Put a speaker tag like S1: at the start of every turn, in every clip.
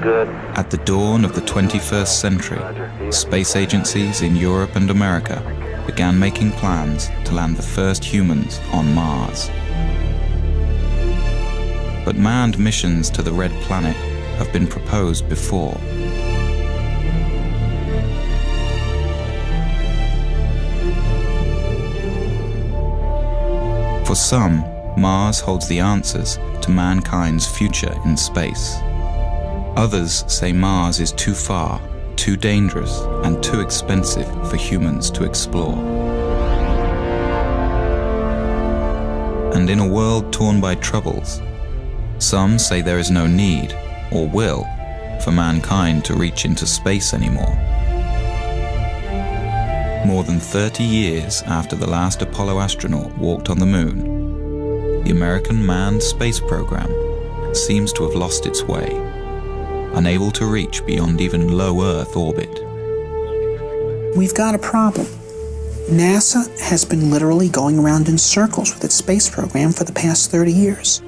S1: At the dawn of the 21st century, space agencies in Europe and America began making plans to land the first humans on Mars. But manned missions to the Red Planet have been proposed before. For some, Mars holds the answers to mankind's future in space. Others say Mars is too far, too dangerous, and too expensive for humans to explore. And in a world torn by troubles, some say there is no need, or will, for mankind to reach into space anymore. More than 30 years after the last Apollo astronaut walked on the moon, the American manned space program seems to have lost its way, unable to reach beyond even low Earth orbit.
S2: We've got a problem. NASA has been literally going around in circles with its space program for the past 30 years.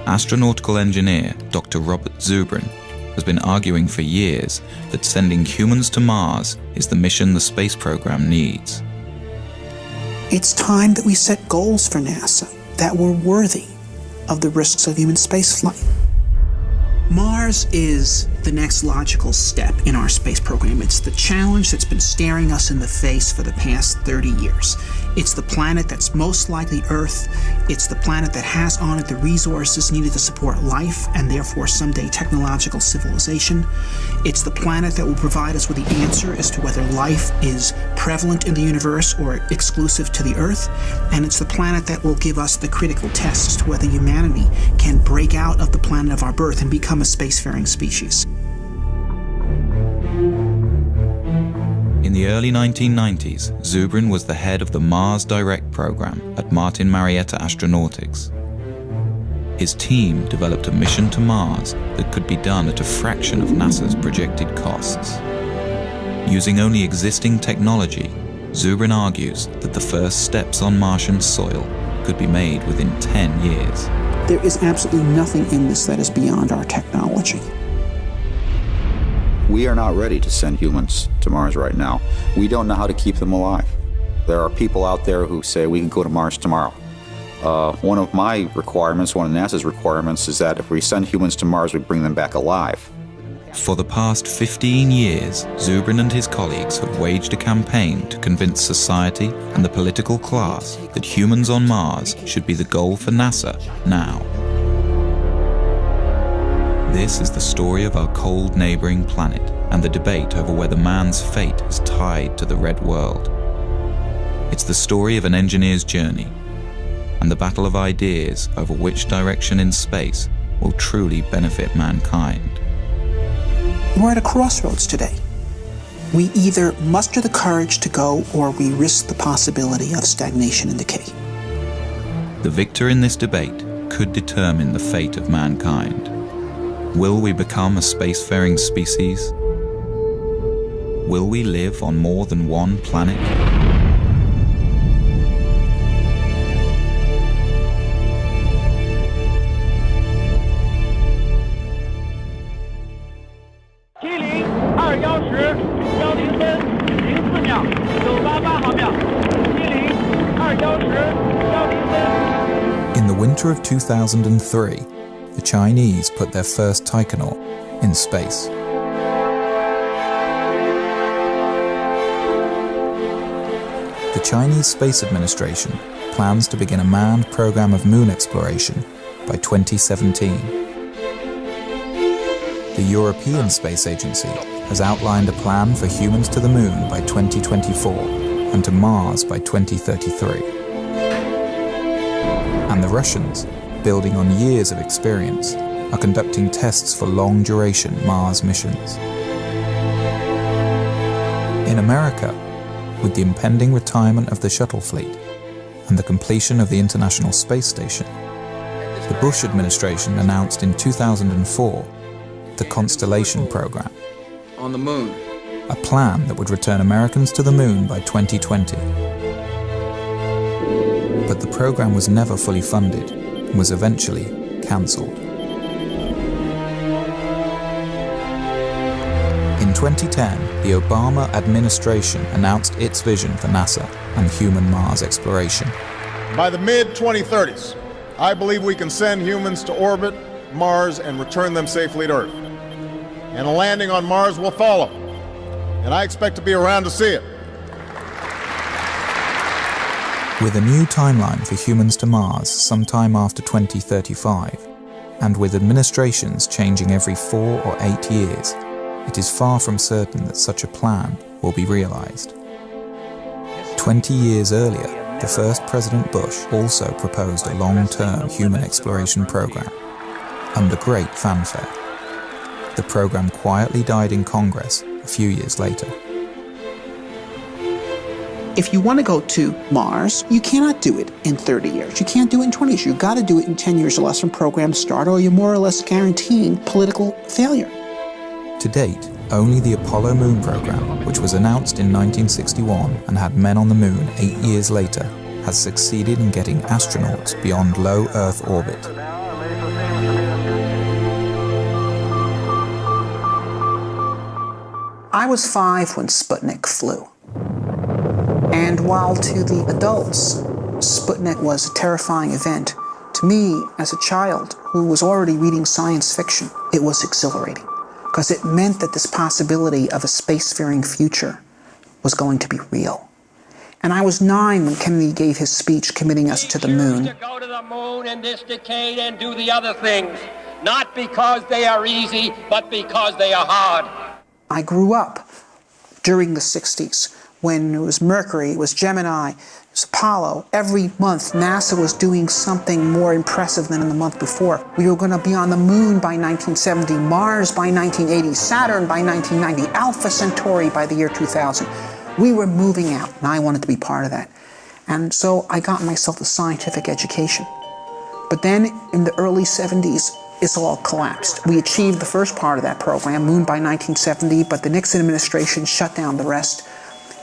S1: Astronautical engineer Dr. Robert Zubrin has been arguing for years that sending humans to Mars is the mission the space program needs.
S2: It's time that we set goals for NASA that were worthy of the risks of human spaceflight. Mars is the next logical step in our space program. It's the challenge that's been staring us in the face for the past 30 years. It's the planet that's most likely Earth. It's the planet that has on it the resources needed to support life and therefore someday technological civilization. It's the planet that will provide us with the answer as to whether life is prevalent in the universe or exclusive to the Earth. And it's the planet that will give us the critical test as to whether humanity can break out of the planet of our birth and become a spacefaring species.
S1: In the early 1990s, Zubrin was the head of the Mars Direct program at Martin Marietta Astronautics. His team developed a mission to Mars that could be done at a fraction of NASA's projected costs. Using only existing technology, Zubrin argues that the first steps on Martian soil could be made within 10 years.
S2: There is absolutely nothing in this that is beyond our technology.
S3: We are not ready to send humans to Mars right now. We don't know how to keep them alive. There are people out there who say we can go to Mars tomorrow. One of my requirements, one of NASA's requirements, is that if we send humans to Mars, we bring them back alive.
S1: For the past 15 years, Zubrin and his colleagues have waged a campaign to convince society and the political class that humans on Mars should be the goal for NASA now. This is the story of our cold neighboring planet and the debate over whether man's fate is tied to the red world. It's the story of an engineer's journey and the battle of ideas over which direction in space will truly benefit mankind.
S2: We're at a crossroads today. We either muster the courage to go or we risk the possibility of stagnation and decay.
S1: The victor in this debate could determine the fate of mankind. Will we become a spacefaring species? Will we live on more than one planet? In the winter of 2003, the Chinese put their first taikonaut in space. The Chinese Space Administration plans to begin a manned program of moon exploration by 2017. The European Space Agency has outlined a plan for humans to the moon by 2024 and to Mars by 2033. And the Russians, building on years of experience, are conducting tests for long-duration Mars missions. In America, with the impending retirement of the shuttle fleet and the completion of the International Space Station, the Bush administration announced in 2004 the Constellation program,
S4: on the moon,
S1: a plan that would return Americans to the moon by 2020. But the program was never fully funded and was eventually cancelled. 2010, the Obama administration announced its vision for NASA and human Mars exploration.
S4: By the mid-2030s, I believe we can send humans to orbit Mars and return them safely to Earth. And a landing on Mars will follow. And I expect to be around to see it.
S1: With a new timeline for humans to Mars sometime after 2035, and with administrations changing every 4 or 8 years, it is far from certain that such a plan will be realized. 20 years earlier, the first President Bush also proposed a long-term human exploration program, under great fanfare. The program quietly died in Congress a few years later.
S2: If you want to go to Mars, you cannot do it in 30 years. You can't do it in 20 years. You've got to do it in 10 years or less from program start, or you're more or less guaranteeing political failure.
S1: To date, only the Apollo moon program, which was announced in 1961 and had men on the moon 8 years later, has succeeded in getting astronauts beyond low Earth orbit.
S2: I was 5 when Sputnik flew. And while to the adults, Sputnik was a terrifying event, to me, as a child who was already reading science fiction, it was exhilarating, because it meant that this possibility of a spacefaring future was going to be real. And I was 9 when Kennedy gave his speech committing us to the moon.
S5: To go to the moon in this decade and do the other things, not because they are easy, but because they are hard.
S2: I grew up during the 60s, when it was Mercury, it was Gemini, it was Apollo. Every month, NASA was doing something more impressive than in the month before. We were going to be on the moon by 1970, Mars by 1980, Saturn by 1990, Alpha Centauri by the year 2000. We were moving out, and I wanted to be part of that. And so I got myself a scientific education. But then, in the early 70s, it's all collapsed. We achieved the first part of that program, Moon by 1970, but the Nixon administration shut down the rest,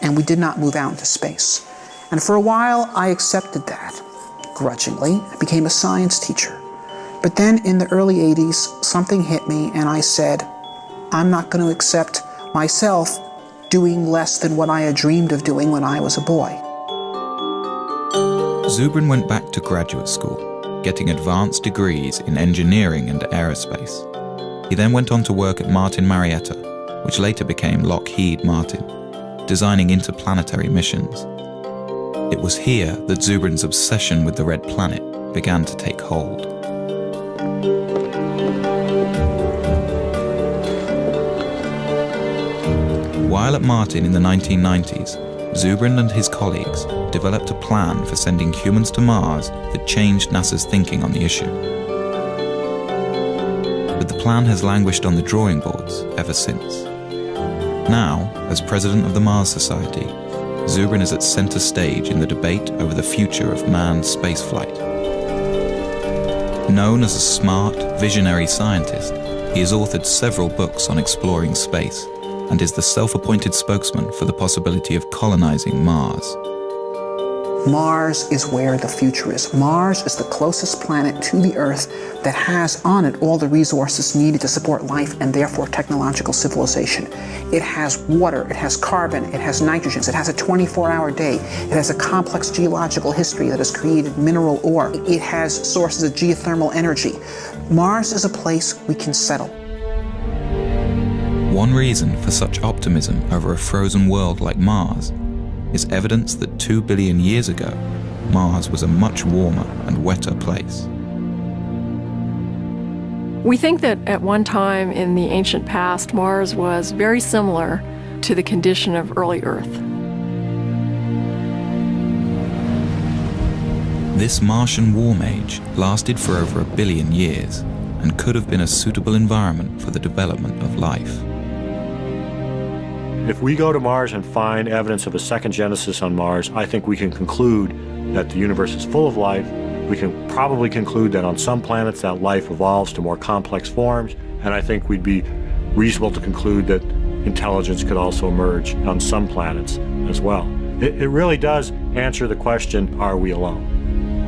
S2: and we did not move out into space. And for a while, I accepted that, grudgingly. I became a science teacher. But then in the early 80s, something hit me, and I said, I'm not going to accept myself doing less than what I had dreamed of doing when I was a boy.
S1: Zubrin went back to graduate school, getting advanced degrees in engineering and aerospace. He then went on to work at Martin Marietta, which later became Lockheed Martin, designing interplanetary missions. It was here that Zubrin's obsession with the red planet began to take hold. While at Martin in the 1990s, Zubrin and his colleagues developed a plan for sending humans to Mars that changed NASA's thinking on the issue. But the plan has languished on the drawing boards ever since. Now, as president of the Mars Society, Zubrin is at center stage in the debate over the future of manned spaceflight. Known as a smart, visionary scientist, he has authored several books on exploring space and is the self-appointed spokesman for the possibility of colonizing Mars.
S2: Mars is where the future is. Mars is the closest planet to the Earth that has on it all the resources needed to support life and therefore technological civilization. It has water, it has carbon, it has nitrogen, it has a 24-hour day, it has a complex geological history that has created mineral ore, it has sources of geothermal energy. Mars is a place we can settle.
S1: One reason for such optimism over a frozen world like Mars is evidence that 2 billion years ago, Mars was a much warmer and wetter place.
S6: We think that at one time in the ancient past, Mars was very similar to the condition of early Earth.
S1: This Martian warm age lasted for over 1 billion years and could have been a suitable environment for the development of life.
S7: If we go to Mars and find evidence of a second genesis on Mars, I think we can conclude that the universe is full of life. We can probably conclude that on some planets that life evolves to more complex forms, and I think we'd be reasonable to conclude that intelligence could also emerge on some planets as well. It really does answer the question, are we alone?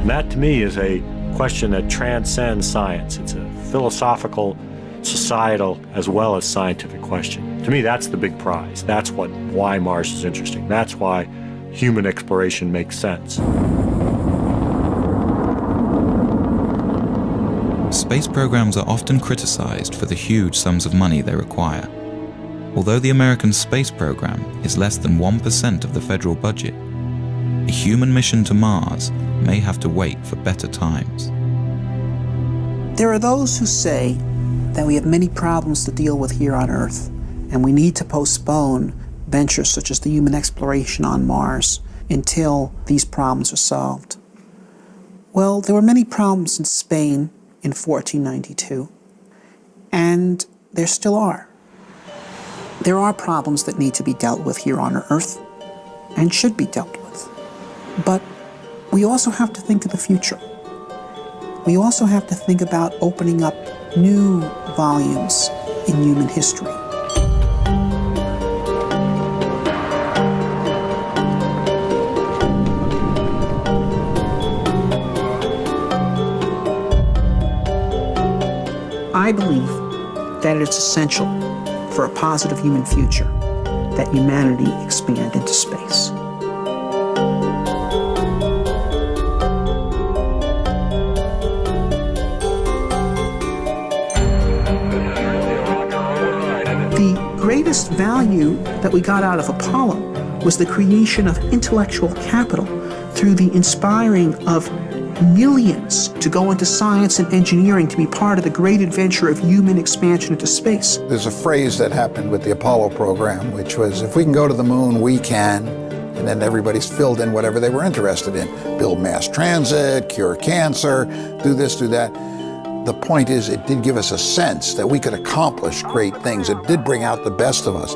S7: And that to me is a question that transcends science. It's a philosophical societal as well as scientific question. To me, that's the big prize. That's why Mars is interesting. That's why human exploration makes sense.
S1: Space programs are often criticized for the huge sums of money they require. Although the American space program is less than 1% of the federal budget, a human mission to Mars may have to wait for better times.
S2: There are those who say that we have many problems to deal with here on Earth, and we need to postpone ventures such as the human exploration on Mars until these problems are solved. Well, there were many problems in Spain in 1492, and there still are. There are problems that need to be dealt with here on Earth, and should be dealt with. But we also have to think of the future. We also have to think about opening up new volumes in human history. I believe that it's essential for a positive human future that humanity expand into space. The greatest value that we got out of Apollo was the creation of intellectual capital through the inspiring of millions to go into science and engineering to be part of the great adventure of human expansion into space.
S8: There's a phrase that happened with the Apollo program, which was, if we can go to the moon, we can. And then everybody's filled in whatever they were interested in. Build mass transit, cure cancer, do this, do that. The point is, it did give us a sense that we could accomplish great things. It did bring out the best of us.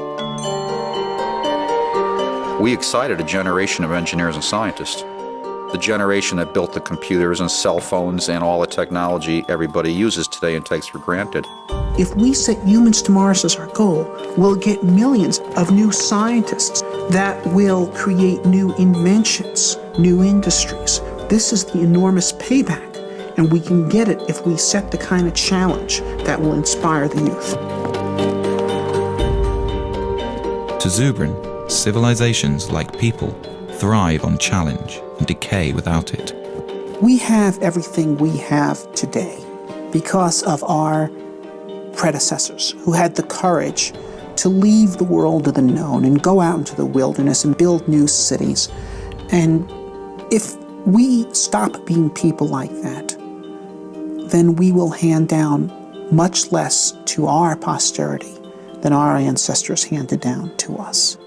S3: We excited a generation of engineers and scientists. The generation that built the computers and cell phones and all the technology everybody uses today and takes for granted.
S2: If we set humans to Mars as our goal, we'll get millions of new scientists that will create new inventions, new industries. This is the enormous payback, and we can get it if we set the kind of challenge that will inspire the youth.
S1: To Zubrin, civilizations, like people, thrive on challenge and decay without it.
S2: We have everything we have today because of our predecessors who had the courage to leave the world of the known and go out into the wilderness and build new cities. And if we stop being people like that, then we will hand down much less to our posterity than our ancestors handed down to us.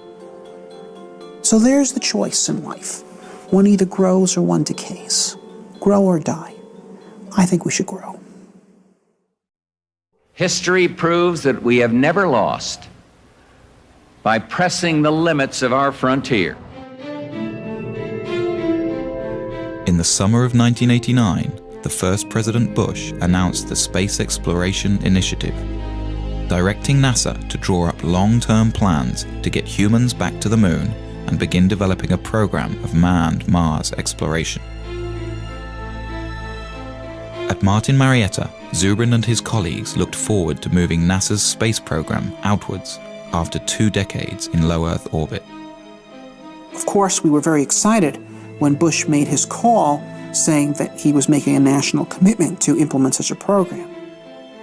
S2: So there's the choice in life. One either grows or one decays. Grow or die. I think we should grow.
S9: History proves that we have never lost by pressing the limits of our frontier.
S1: In the summer of 1989, the first President Bush announced the Space Exploration Initiative, directing NASA to draw up long-term plans to get humans back to the moon and begin developing a program of manned Mars exploration. At Martin Marietta, Zubrin and his colleagues looked forward to moving NASA's space program outwards after 2 decades in low Earth orbit.
S2: Of course, we were very excited when Bush made his call saying that he was making a national commitment to implement such a program.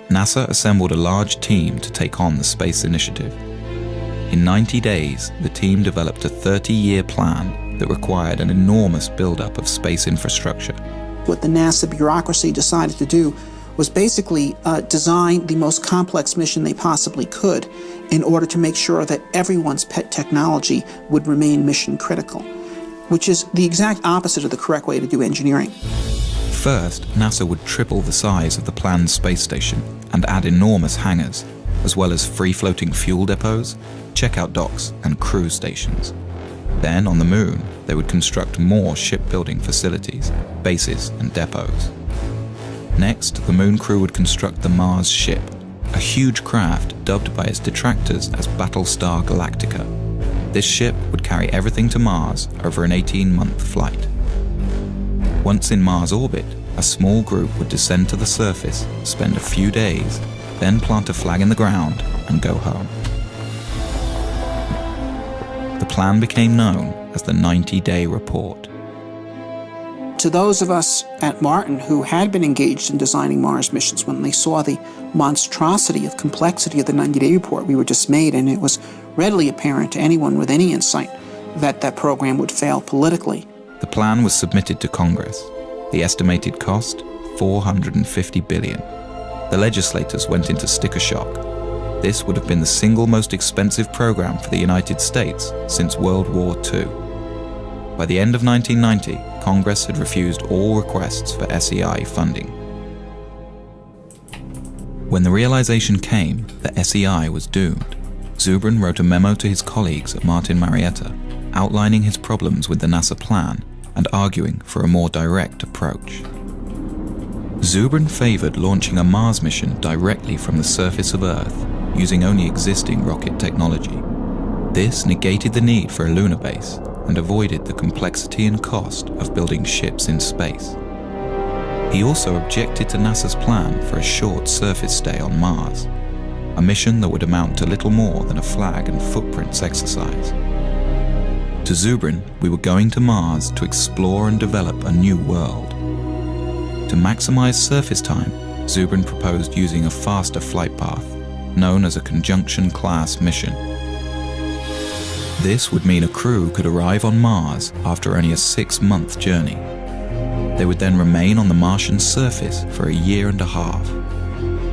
S1: NASA assembled a large team to take on the space initiative. In 90 days, the team developed a 30-year plan that required an enormous buildup of space infrastructure.
S2: What the NASA bureaucracy decided to do was basically design the most complex mission they possibly could in order to make sure that everyone's pet technology would remain mission critical, which is the exact opposite of the correct way to do engineering.
S1: First, NASA would triple the size of the planned space station and add enormous hangars, as well as free-floating fuel depots, checkout docks, and crew stations. Then, on the moon, they would construct more shipbuilding facilities, bases, and depots. Next, the moon crew would construct the Mars ship, a huge craft dubbed by its detractors as Battlestar Galactica. This ship would carry everything to Mars over an 18-month flight. Once in Mars orbit, a small group would descend to the surface, spend a few days, then plant a flag in the ground and go home. The plan became known as the 90-day report.
S2: To those of us at Martin who had been engaged in designing Mars missions, when they saw the monstrosity of complexity of the 90-day report, we were dismayed, and it was readily apparent to anyone with any insight that that program would fail politically.
S1: The plan was submitted to Congress. The estimated cost, $450 billion. The legislators went into sticker shock. This would have been the single most expensive program for the United States since World War II. By the end of 1990, Congress had refused all requests for SEI funding. When the realization came that SEI was doomed, Zubrin wrote a memo to his colleagues at Martin Marietta, outlining his problems with the NASA plan and arguing for a more direct approach. Zubrin favored launching a Mars mission directly from the surface of Earth, using only existing rocket technology. This negated the need for a lunar base and avoided the complexity and cost of building ships in space. He also objected to NASA's plan for a short surface stay on Mars, a mission that would amount to little more than a flag and footprints exercise. To Zubrin, we were going to Mars to explore and develop a new world. To maximize surface time, Zubrin proposed using a faster flight path, known as a conjunction-class mission. This would mean a crew could arrive on Mars after only a 6-month journey. They would then remain on the Martian surface for a year and a half.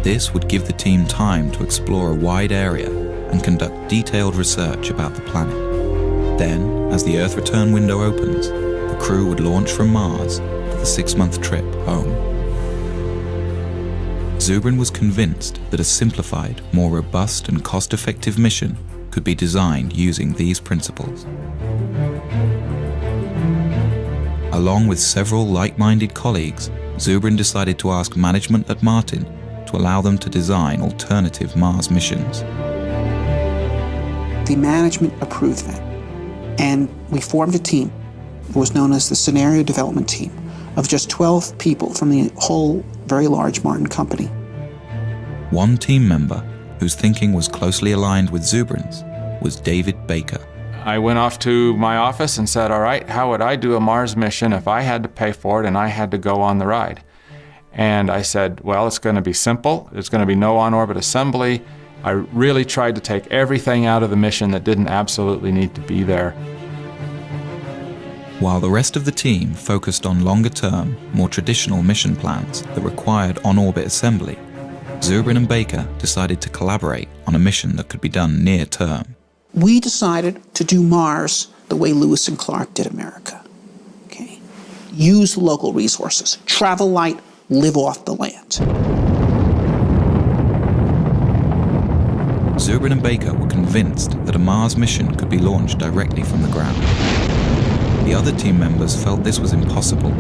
S1: This would give the team time to explore a wide area and conduct detailed research about the planet. Then, as the Earth return window opens, the crew would launch from Mars for the 6-month trip home. Zubrin was convinced that a simplified, more robust and cost-effective mission could be designed using these principles. Along with several like-minded colleagues, Zubrin decided to ask management at Martin to allow them to design alternative Mars missions.
S2: The management approved that, and we formed a team. It was known as the Scenario Development Team, of just 12 people from the whole very large Martin company.
S1: One team member whose thinking was closely aligned with Zubrin's was David Baker.
S10: I went off to my office and said, all right, how would I do a Mars mission if I had to pay for it and I had to go on the ride? And I said, well, it's going to be simple. There's going to be no on-orbit assembly. I really tried to take everything out of the mission that didn't absolutely need to be there.
S1: While the rest of the team focused on longer-term, more traditional mission plans that required on-orbit assembly, Zubrin and Baker decided to collaborate on a mission that could be done near-term.
S2: We decided to do Mars the way Lewis and Clark did America. Okay? Use local resources, travel light, live off the land.
S1: Zubrin and Baker were convinced that a Mars mission could be launched directly from the ground. The other team members felt this was impossible,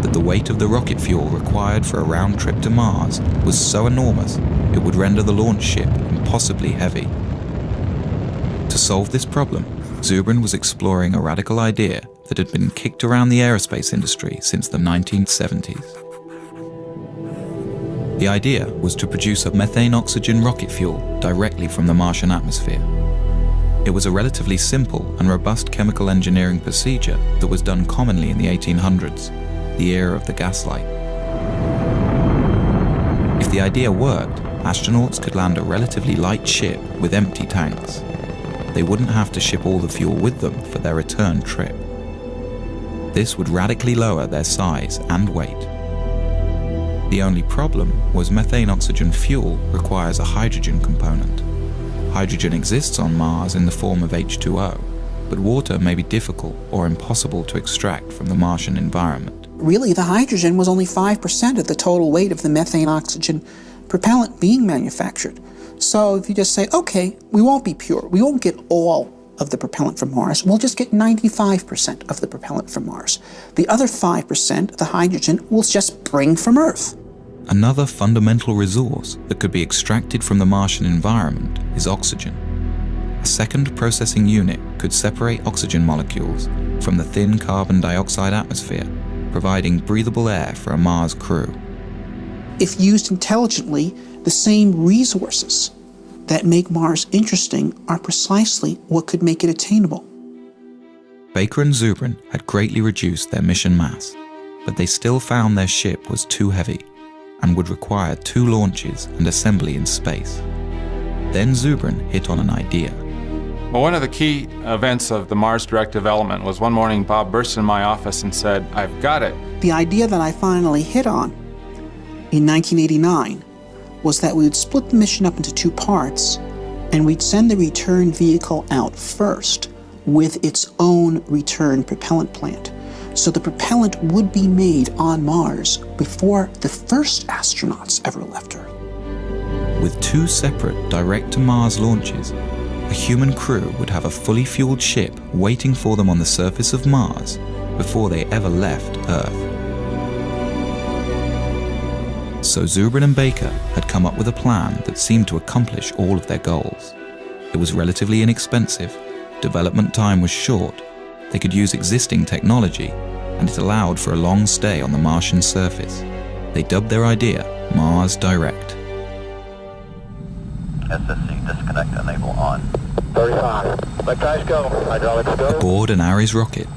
S1: that the weight of the rocket fuel required for a round trip to Mars was so enormous it would render the launch ship impossibly heavy. To solve this problem, Zubrin was exploring a radical idea that had been kicked around the aerospace industry since the 1970s. The idea was to produce a methane-oxygen rocket fuel directly from the Martian atmosphere. It was a relatively simple and robust chemical engineering procedure that was done commonly in the 1800s, the era of the gaslight. If the idea worked, astronauts could land a relatively light ship with empty tanks. They wouldn't have to ship all the fuel with them for their return trip. This would radically lower their size and weight. The only problem was methane-oxygen fuel requires a hydrogen component. Hydrogen exists on Mars in the form of H2O, but water may be difficult or impossible to extract from the Martian environment.
S2: Really, the hydrogen was only 5% of the total weight of the methane-oxygen propellant being manufactured. So if you just say, okay, we won't be pure, we won't get all of the propellant from Mars, we'll just get 95% of the propellant from Mars. The other 5%, the hydrogen, we'll just bring from Earth.
S1: Another fundamental resource that could be extracted from the Martian environment is oxygen. A second processing unit could separate oxygen molecules from the thin carbon dioxide atmosphere, providing breathable air for a Mars crew.
S2: If used intelligently, The same resources that make Mars interesting are precisely what could make it attainable.
S1: Baker and Zubrin had greatly reduced their mission mass, but they still found their ship was too heavy and would require 2 launches and assembly in space. Then Zubrin hit on an idea.
S10: Well, one of the key events of the Mars Direct development was one morning Bob burst in my office and said, "I've got it."
S2: The idea that I finally hit on in 1989 was that we would split the mission up into 2 parts, and we'd send the return vehicle out first with its own return propellant plant. So the propellant would be made on Mars before the first astronauts ever left Earth.
S1: With 2 separate direct-to-Mars launches, a human crew would have a fully fueled ship waiting for them on the surface of Mars before they ever left Earth. So Zubrin and Baker had come up with a plan that seemed to accomplish all of their goals. It was relatively inexpensive, development time was short, they could use existing technology, and it allowed for a long stay on the Martian surface. They dubbed their idea Mars Direct.
S11: SSC disconnect enable on. 35. Let guys go. Hydraulics go.
S1: Aboard an Ares rocket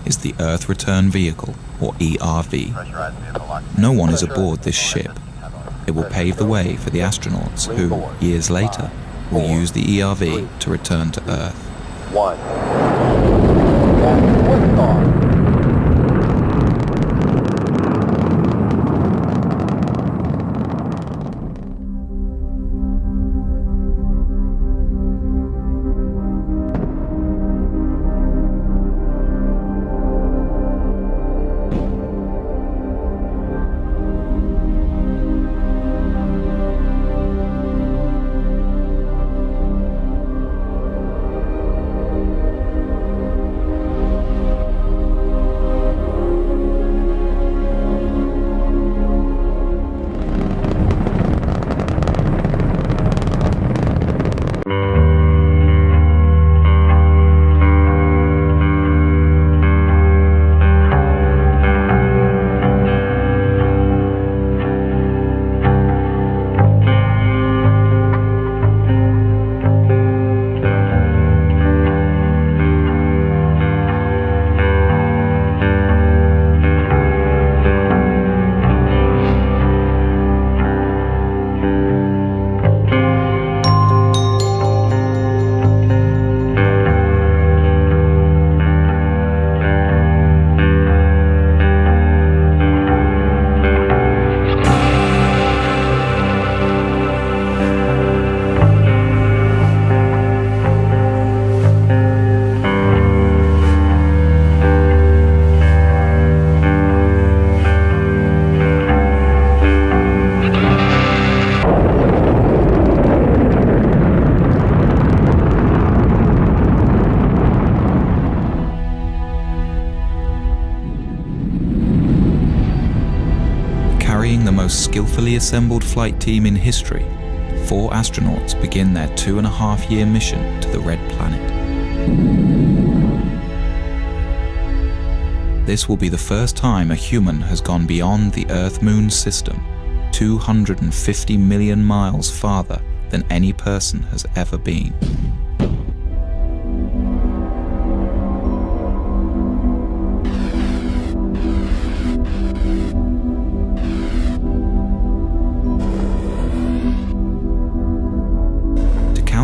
S1: is the Earth Return Vehicle, or ERV. No one is aboard this ship. It will pave the way for the astronauts who, years later, will use the ERV to return to Earth.
S11: 1. Lift off.
S1: Skillfully assembled flight team in history, 4 astronauts begin their 2.5-year mission to the Red Planet. This will be the first time a human has gone beyond the Earth-Moon system, 250 million miles farther than any person has ever been.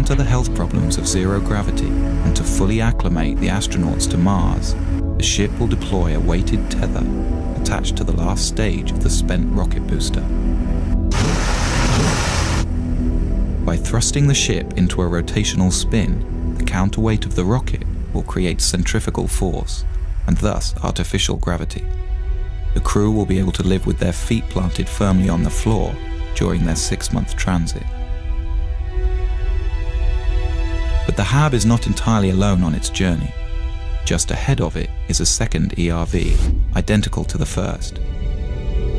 S1: To the health problems of zero gravity and to fully acclimate the astronauts to Mars, the ship will deploy a weighted tether attached to the last stage of the spent rocket booster. By thrusting the ship into a rotational spin, the counterweight of the rocket will create centrifugal force and thus artificial gravity. The crew will be able to live with their feet planted firmly on the floor during their 6-month transit. But the HAB is not entirely alone on its journey. Just ahead of it is a second ERV, identical to the first.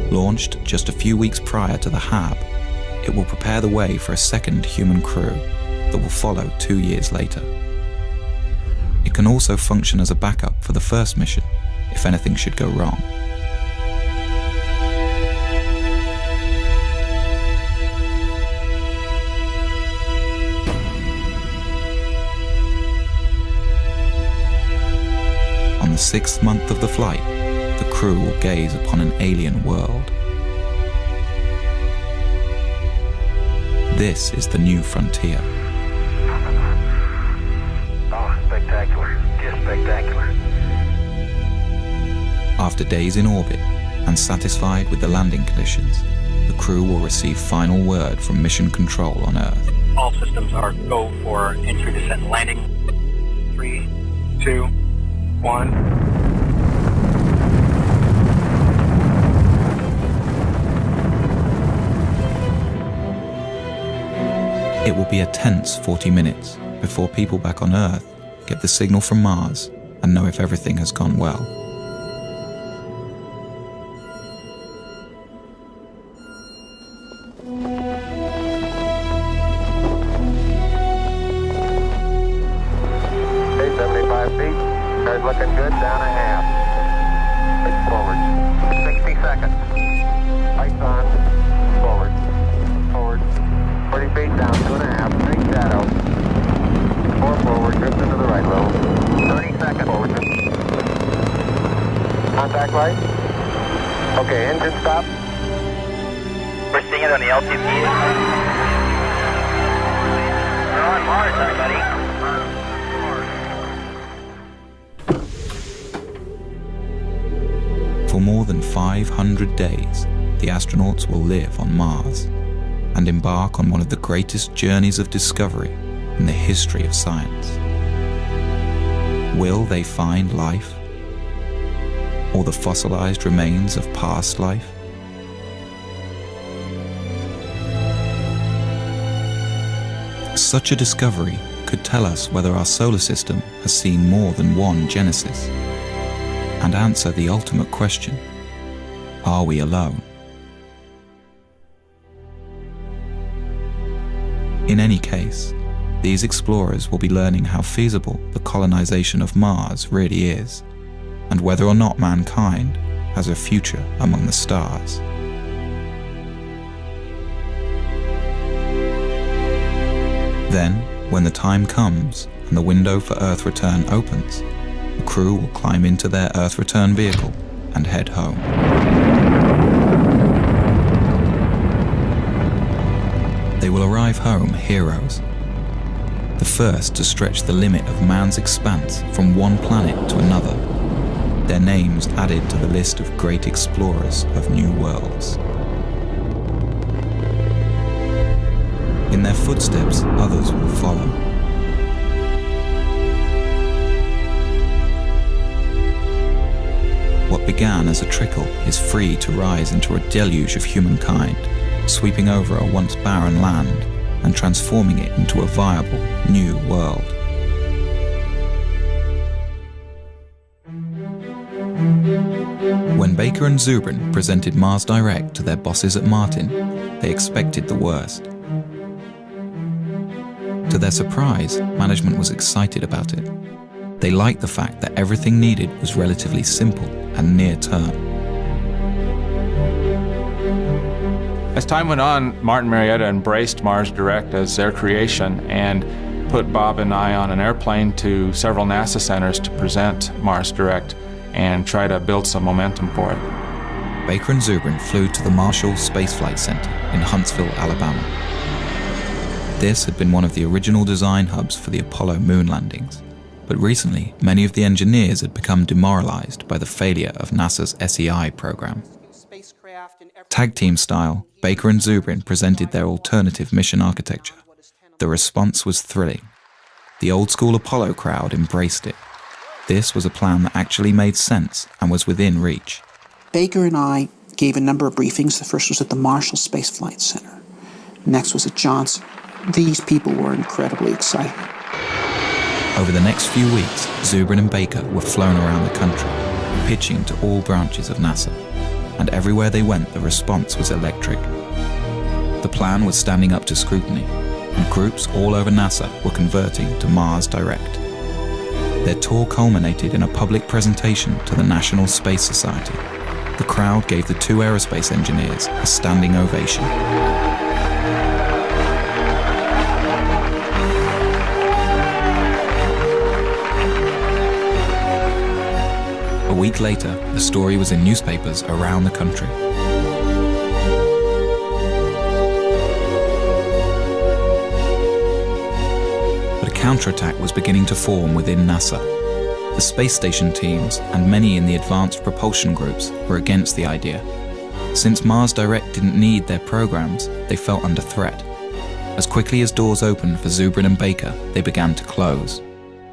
S1: Launched just a few weeks prior to the HAB, it will prepare the way for a second human crew that will follow 2 years later. It can also function as a backup for the first mission if anything should go wrong. 6th month of the flight, the crew will gaze upon an alien world. This is the new frontier.
S11: Oh, spectacular. Just spectacular.
S1: After days in orbit and satisfied with the landing conditions, the crew will receive final word from Mission Control on Earth.
S12: All systems are go for entry, descent, and landing. 3, 2, 1.
S1: It will be a tense 40 minutes before people back on Earth get the signal from Mars and know if everything has gone well.
S11: Okay, 75 feet. Cars looking good, down a half. Forward. 60 seconds. Lights on. Forward. Forward. 40 feet down, 2.5. Big shadow. 4 forward, drift into the right a little. 30 seconds forward. Contact light. Okay, engine stop.
S12: We're seeing it on the LTP. We're on Mars, everybody.
S1: For more than 500 days, the astronauts will live on Mars and embark on one of the greatest journeys of discovery in the history of science. Will they find life? Or the fossilized remains of past life? Such a discovery could tell us whether our solar system has seen more than one genesis, and answer the ultimate question: are we alone? In any case, these explorers will be learning how feasible the colonization of Mars really is, and whether or not mankind has a future among the stars. Then, when the time comes and the window for Earth return opens, the crew will climb into their Earth return vehicle and head home. They will arrive home heroes, the first to stretch the limit of man's expanse from one planet to another, their names added to the list of great explorers of new worlds. In their footsteps, others will follow. What began as a trickle is free to rise into a deluge of humankind, sweeping over a once barren land and transforming it into a viable new world. When Baker and Zubrin presented Mars Direct to their bosses at Martin, they expected the worst. To their surprise, management was excited about it. They liked the fact that everything needed was relatively simple and near-term.
S10: As time went on, Martin Marietta embraced Mars Direct as their creation and put Bob and I on an airplane to several NASA centers to present Mars Direct and try to build some momentum for it.
S1: Baker and Zubrin flew to the Marshall Space Flight Center in Huntsville, Alabama. This had been one of the original design hubs for the Apollo moon landings, but recently many of the engineers had become demoralized by the failure of NASA's SEI program. Tag team style, Baker and Zubrin presented their alternative mission architecture. The response was thrilling. The old-school Apollo crowd embraced it. This was a plan that actually made sense and was within reach.
S2: Baker and I gave a number of briefings. The first was at the Marshall Space Flight Center. Next was at Johnson. These people were incredibly excited.
S1: Over the next few weeks, Zubrin and Baker were flown around the country, pitching to all branches of NASA. And everywhere they went, the response was electric. The plan was standing up to scrutiny, and groups all over NASA were converting to Mars Direct. Their tour culminated in a public presentation to the National Space Society. The crowd gave the two aerospace engineers a standing ovation. A week later, the story was in newspapers around the country. But a counterattack was beginning to form within NASA. The space station teams and many in the advanced propulsion groups were against the idea. Since Mars Direct didn't need their programs, they felt under threat. As quickly as doors opened for Zubrin and Baker, they began to close.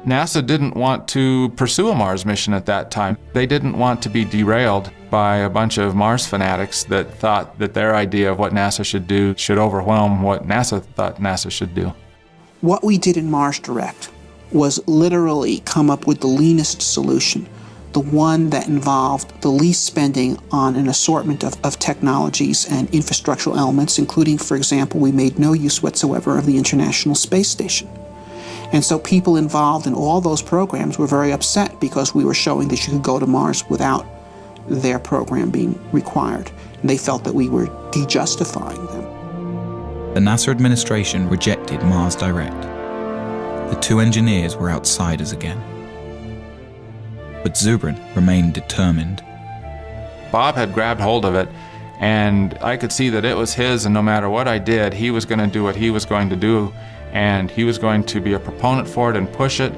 S10: NASA didn't want to pursue a Mars mission at that time. They didn't want to be derailed by a bunch of Mars fanatics that thought that their idea of what NASA should do should overwhelm what NASA thought NASA should do.
S2: What we did in Mars Direct was literally come up with the leanest solution, the one that involved the least spending on an assortment of technologies and infrastructural elements, including, for example, we made no use whatsoever of the International Space Station. And so people involved in all those programs were very upset because we were showing that you could go to Mars without their program being required. And they felt that we were de-justifying them.
S1: The NASA administration rejected Mars Direct. The two engineers were outsiders again. But Zubrin remained determined.
S10: Bob had grabbed hold of it, and I could see that it was his, and no matter what I did, he was going to do what he was going to do. And he was going to be a proponent for it and push it,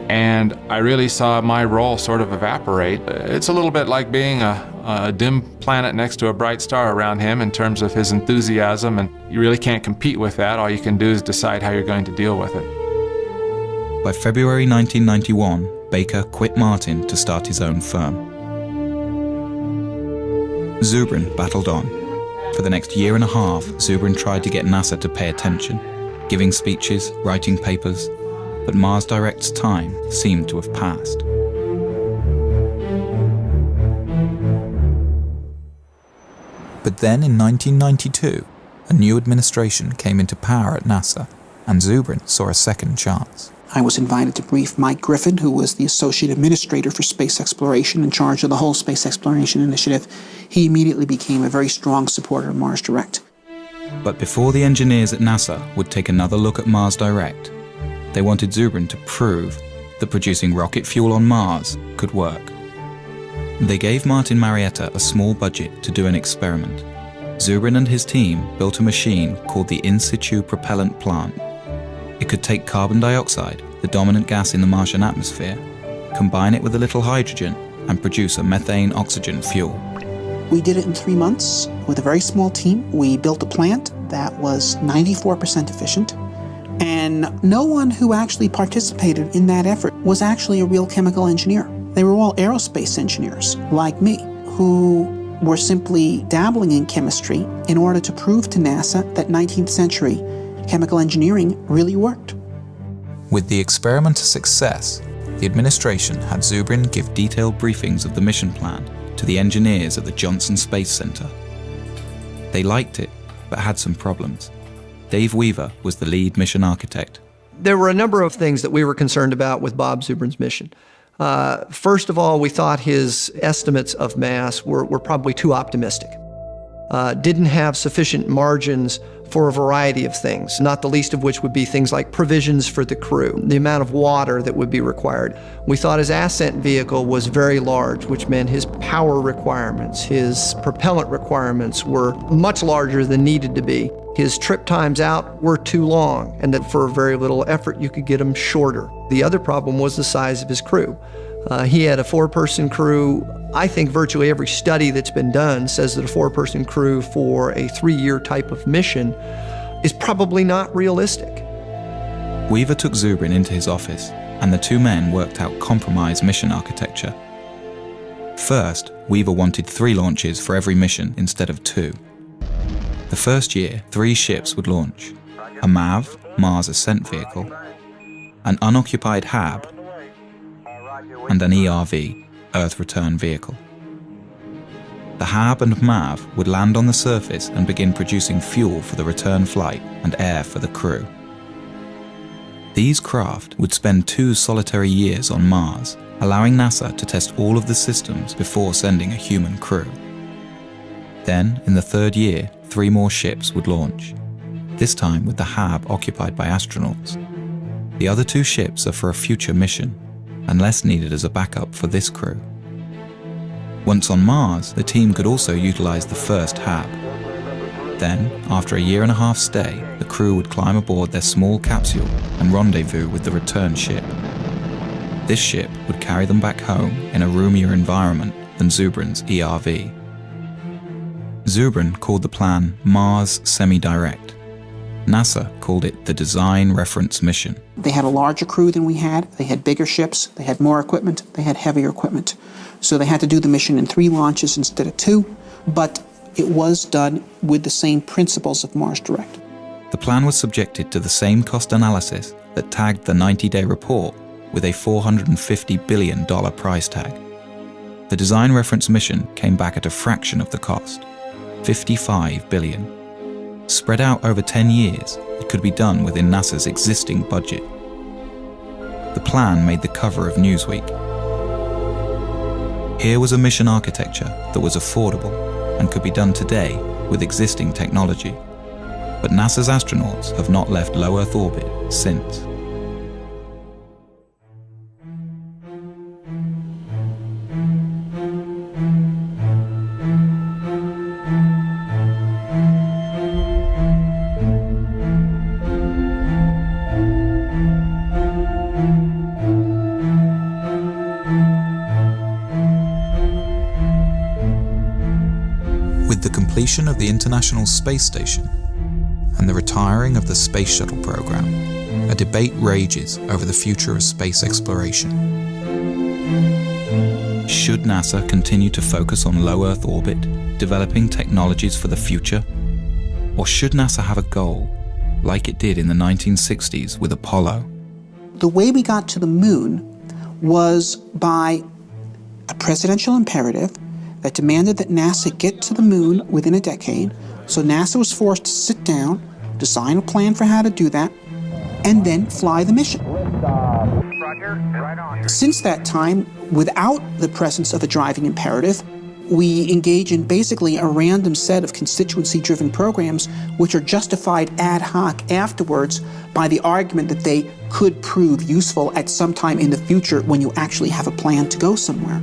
S10: and I really saw my role sort of evaporate. It's a little bit like being a dim planet next to a bright star around him in terms of his enthusiasm, and you really can't compete with that. All you can do is decide how you're going to deal with it.
S1: By February 1991, Baker quit Martin to start his own firm. Zubrin battled on. For the next year and a half, Zubrin tried to get NASA to pay attention, giving speeches, writing papers, but Mars Direct's time seemed to have passed. But then in 1992, a new administration came into power at NASA, and Zubrin saw a second chance.
S2: I was invited to brief Mike Griffin, who was the Associate Administrator for Space Exploration in charge of the whole Space Exploration Initiative. He immediately became a very strong supporter of Mars Direct.
S1: But before the engineers at NASA would take another look at Mars Direct, they wanted Zubrin to prove that producing rocket fuel on Mars could work. They gave Martin Marietta a small budget to do an experiment. Zubrin and his team built a machine called the In Situ Propellant Plant. It could take carbon dioxide, the dominant gas in the Martian atmosphere, combine it with a little hydrogen, and produce a methane-oxygen fuel.
S2: We did it in 3 months with a very small team. We built a plant that was 94% efficient, and no one who actually participated in that effort was actually a real chemical engineer. They were all aerospace engineers, like me, who were simply dabbling in chemistry in order to prove to NASA that 19th century chemical engineering really worked.
S1: With the experiment a success, the administration had Zubrin give detailed briefings of the mission plan to the engineers at the Johnson Space Center. They liked it, but had some problems. Dave Weaver was the lead mission architect.
S13: There were a number of things that we were concerned about with Bob Zubrin's mission. First of all, we thought his estimates of mass were probably too optimistic. Didn't have sufficient margins for a variety of things, not the least of which would be things like provisions for the crew, the amount of water that would be required. We thought his ascent vehicle was very large, which meant his power requirements, his propellant requirements were much larger than needed to be. His trip times out were too long, and that for very little effort you could get them shorter. The other problem was the size of his crew. He had a 4-person crew. I think virtually every study that's been done says that a 4-person crew for a 3-year type of mission is probably not realistic.
S1: Weaver took Zubrin into his office, and the two men worked out compromise mission architecture. First, Weaver wanted 3 launches for every mission instead of 2. The first year, 3 ships would launch: a MAV, Mars Ascent Vehicle, an unoccupied HAB, and an ERV, Earth Return Vehicle. The HAB and MAV would land on the surface and begin producing fuel for the return flight and air for the crew. These craft would spend 2 solitary years on Mars, allowing NASA to test all of the systems before sending a human crew. Then, in the 3rd year, 3 more ships would launch, this time with the HAB occupied by astronauts. The other 2 ships are for a future mission, unless needed as a backup for this crew. Once on Mars, the team could also utilize the first hab. Then, after a 1.5-year stay, the crew would climb aboard their small capsule and rendezvous with the return ship. This ship would carry them back home in a roomier environment than Zubrin's ERV. Zubrin called the plan Mars Semi-Direct. NASA called it the Design Reference Mission.
S2: They had a larger crew than we had. They had bigger ships. They had more equipment. They had heavier equipment. So they had to do the mission in 3 launches instead of 2, but it was done with the same principles of Mars Direct.
S1: The plan was subjected to the same cost analysis that tagged the 90-day report with a $450 billion price tag. The Design Reference Mission came back at a fraction of the cost, $55 billion. Spread out over 10 years, it could be done within NASA's existing budget. The plan made the cover of Newsweek. Here was a mission architecture that was affordable and could be done today with existing technology. But NASA's astronauts have not left low Earth orbit since. With the completion of the International Space Station and the retiring of the Space Shuttle program, a debate rages over the future of space exploration. Should NASA continue to focus on low Earth orbit, developing technologies for the future? Or should NASA have a goal, like it did in the 1960s with Apollo?
S2: The way we got to the moon was by a presidential imperative that demanded that NASA get to the moon within a decade. So NASA was forced to sit down, design a plan for how to do that, and then fly the mission. Since that time, without the presence of a driving imperative, we engage in basically a random set of constituency-driven programs which are justified ad hoc afterwards by the argument that they could prove useful at some time in the future when you actually have a plan to go somewhere.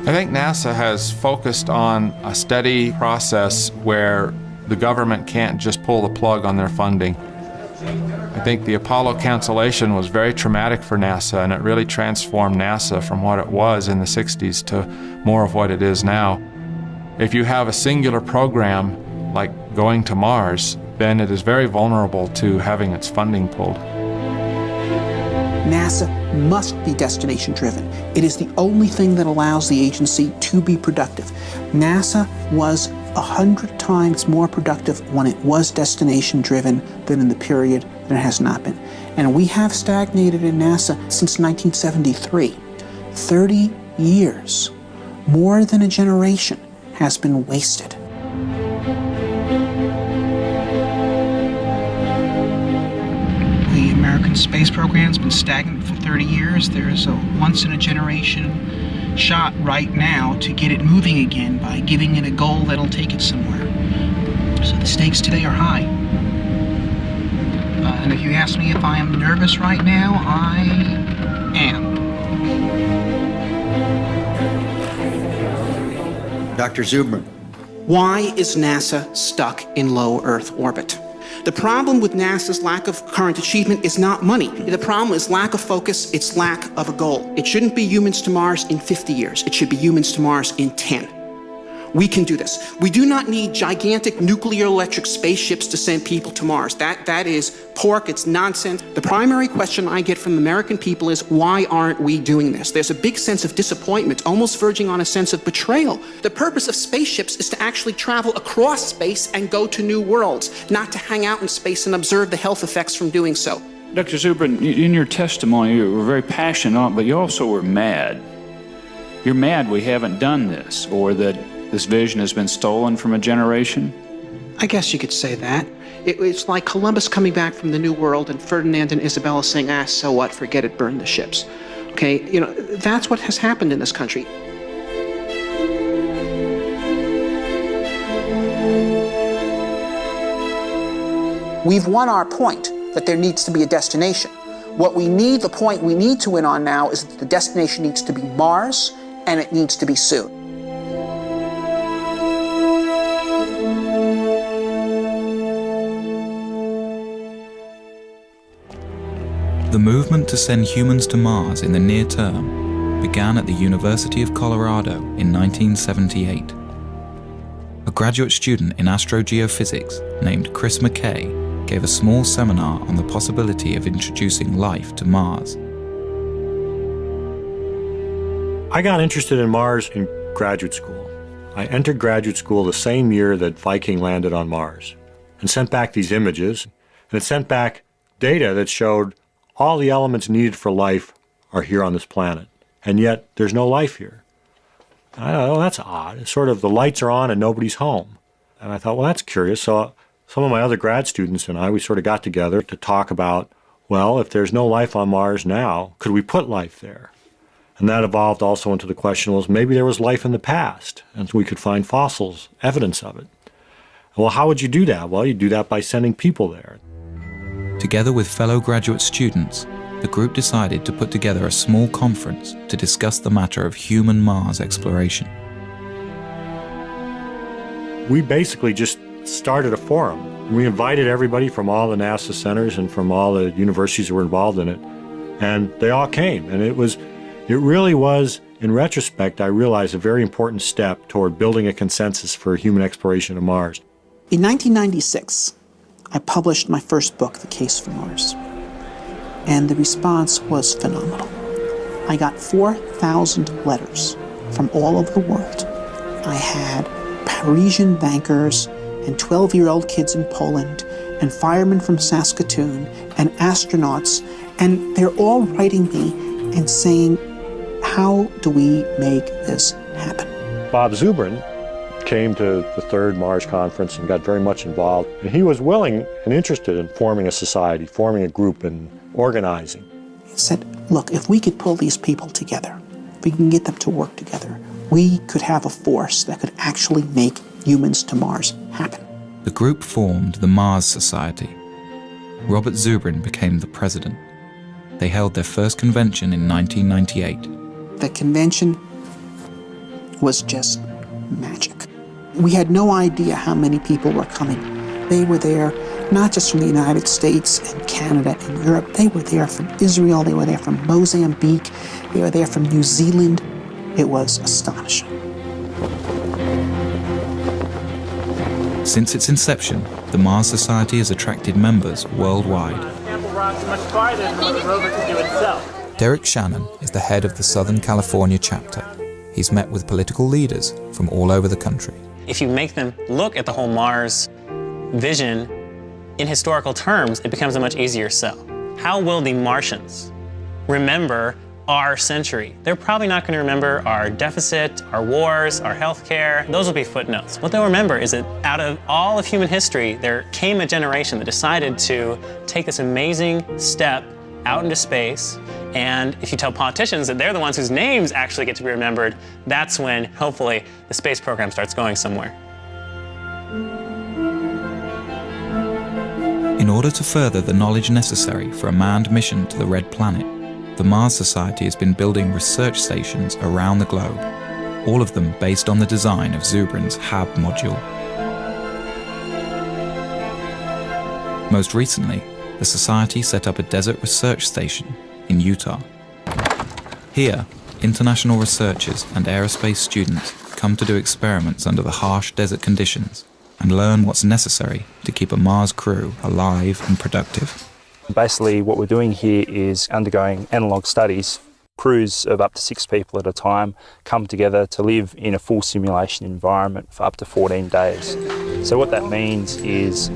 S10: I think NASA has focused on a steady process where the government can't just pull the plug on their funding. I think the Apollo cancellation was very traumatic for NASA, and it really transformed NASA from what it was in the 60s to more of what it is now. If you have a singular program like going to Mars, then it is very vulnerable to having its funding pulled.
S2: NASA must be destination-driven. It is the only thing that allows the agency to be productive. NASA was 100 times more productive when it was destination-driven than in the period that it has not been. And we have stagnated in NASA since 1973. 30 years, more than a generation, has been wasted. The American space program's been stagnant for 30 years. There's a once-in-a-generation shot right now to get it moving again by giving it a goal that'll take it somewhere. So the stakes today are high. And if you ask me if I am nervous right now, I am.
S14: Dr. Zubrin.
S2: Why is NASA stuck in low Earth orbit? The problem with NASA's lack of current achievement is not money. The problem is lack of focus, it's lack of a goal. It shouldn't be humans to Mars in 50 years. It should be humans to Mars in 10. We can do this. We do not need gigantic nuclear electric spaceships to send people to Mars. That is pork, it's nonsense. The primary question I get from American people is, why aren't we doing this? There's a big sense of disappointment, almost verging on a sense of betrayal. The purpose of spaceships is to actually travel across space and go to new worlds, not to hang out in space and observe the health effects from doing so.
S15: Dr. Zubrin, in your testimony, you were very passionate, but you also were mad. You're mad we haven't done this, or that this vision has been stolen from a generation?
S2: I guess you could say that. It's like Columbus coming back from the New World and Ferdinand and Isabella saying, so what, forget it, burn the ships. Okay, that's what has happened in this country. We've won our point that there needs to be a destination. The point we need to win on now is that the destination needs to be Mars, and it needs to be soon.
S1: The movement to send humans to Mars in the near term began at the University of Colorado in 1978. A graduate student in astrogeophysics named Chris McKay gave a small seminar on the possibility of introducing life to Mars.
S7: I got interested in Mars in graduate school. I entered graduate school the same year that Viking landed on Mars and sent back these images, and it sent back data that showed all the elements needed for life are here on this planet, and yet there's no life here. And I thought, oh, that's odd. It's sort of the lights are on and nobody's home. And I thought, well, that's curious. So some of my other grad students and I, we sort of got together to talk about, well, if there's no life on Mars now, could we put life there? And that evolved also into the question, well, maybe there was life in the past, and we could find fossils, evidence of it. Well, how would you do that? Well, you do that by sending people there.
S1: Together with fellow graduate students, the group decided to put together a small conference to discuss the matter of human Mars exploration.
S7: We basically just started a forum. We invited everybody from all the NASA centers and from all the universities that were involved in it, and they all came. And it really was, in retrospect, I realized a very important step toward building a consensus for human exploration of Mars.
S2: In 1996, I published my first book, The Case for Mars, and the response was phenomenal. I got 4,000 letters from all over the world. I had Parisian bankers and 12-year-old kids in Poland and firemen from Saskatoon and astronauts, and they're all writing me and saying, how do we make this happen?
S7: Bob Zubrin came to the third Mars conference and got very much involved. And he was willing and interested in forming a society, forming a group and organizing.
S2: He said, look, if we could pull these people together, if we can get them to work together, we could have a force that could actually make humans to Mars happen.
S1: The group formed the Mars Society. Robert Zubrin became the president. They held their first convention in 1998.
S2: The convention was just magic. We had no idea how many people were coming. They were there not just from the United States and Canada and Europe. They were there from Israel. They were there from Mozambique. They were there from New Zealand. It was astonishing.
S1: Since its inception, the Mars Society has attracted members worldwide. Derek Shannon is the head of the Southern California chapter. He's met with political leaders from all over the country.
S14: If you make them look at the whole Mars vision in historical terms, it becomes a much easier sell. How will the Martians remember our century? They're probably not going to remember our deficit, our wars, our healthcare. Those will be footnotes. What they'll remember is that out of all of human history, there came a generation that decided to take this amazing step out into space. And if you tell politicians that they're the ones whose names actually get to be remembered, that's when, hopefully, the space program starts going somewhere.
S1: In order to further the knowledge necessary for a manned mission to the Red Planet, the Mars Society has been building research stations around the globe, all of them based on the design of Zubrin's HAB module. Most recently, the Society set up a desert research station in Utah. Here, international researchers and aerospace students come to do experiments under the harsh desert conditions and learn what's necessary to keep a Mars crew alive and productive.
S16: Basically, what we're doing here is undergoing analog studies. Crews of up to 6 people at a time come together to live in a full simulation environment for up to 14 days. So what that means is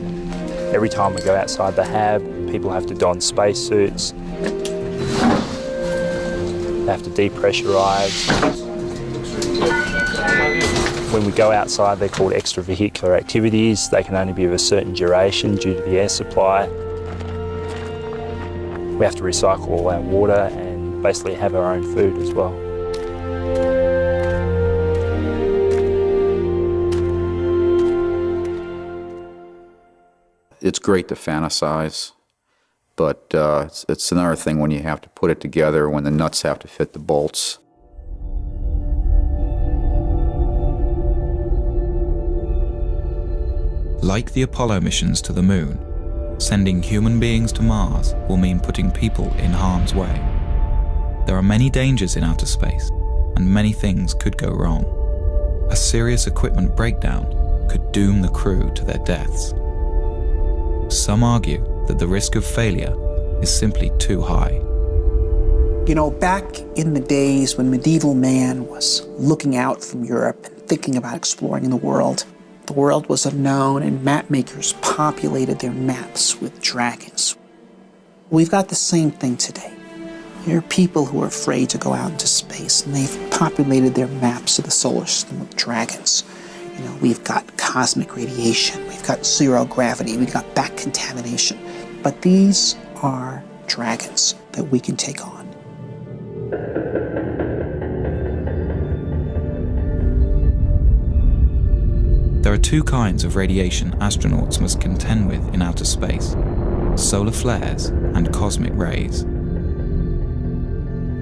S16: every time we go outside the HAB, people have to don spacesuits. They have to depressurize. When we go outside, they're called extravehicular activities. They can only be of a certain duration due to the air supply. We have to recycle all our water and basically have our own food as well.
S3: It's great to fantasize, but it's another thing when you have to put it together, when the nuts have to fit the bolts.
S1: Like the Apollo missions to the moon, sending human beings to Mars will mean putting people in harm's way. There are many dangers in outer space, and many things could go wrong. A serious equipment breakdown could doom the crew to their deaths. Some argue that the risk of failure is simply too high.
S2: You know, back in the days when medieval man was looking out from Europe and thinking about exploring the world was unknown, and map makers populated their maps with dragons. We've got the same thing today. There are people who are afraid to go out into space, and they've populated their maps of the solar system with dragons. You know, we've got cosmic radiation, we've got zero gravity, we've got back contamination. But these are dragons that we can take on.
S1: There are two kinds of radiation astronauts must contend with in outer space: solar flares and cosmic rays.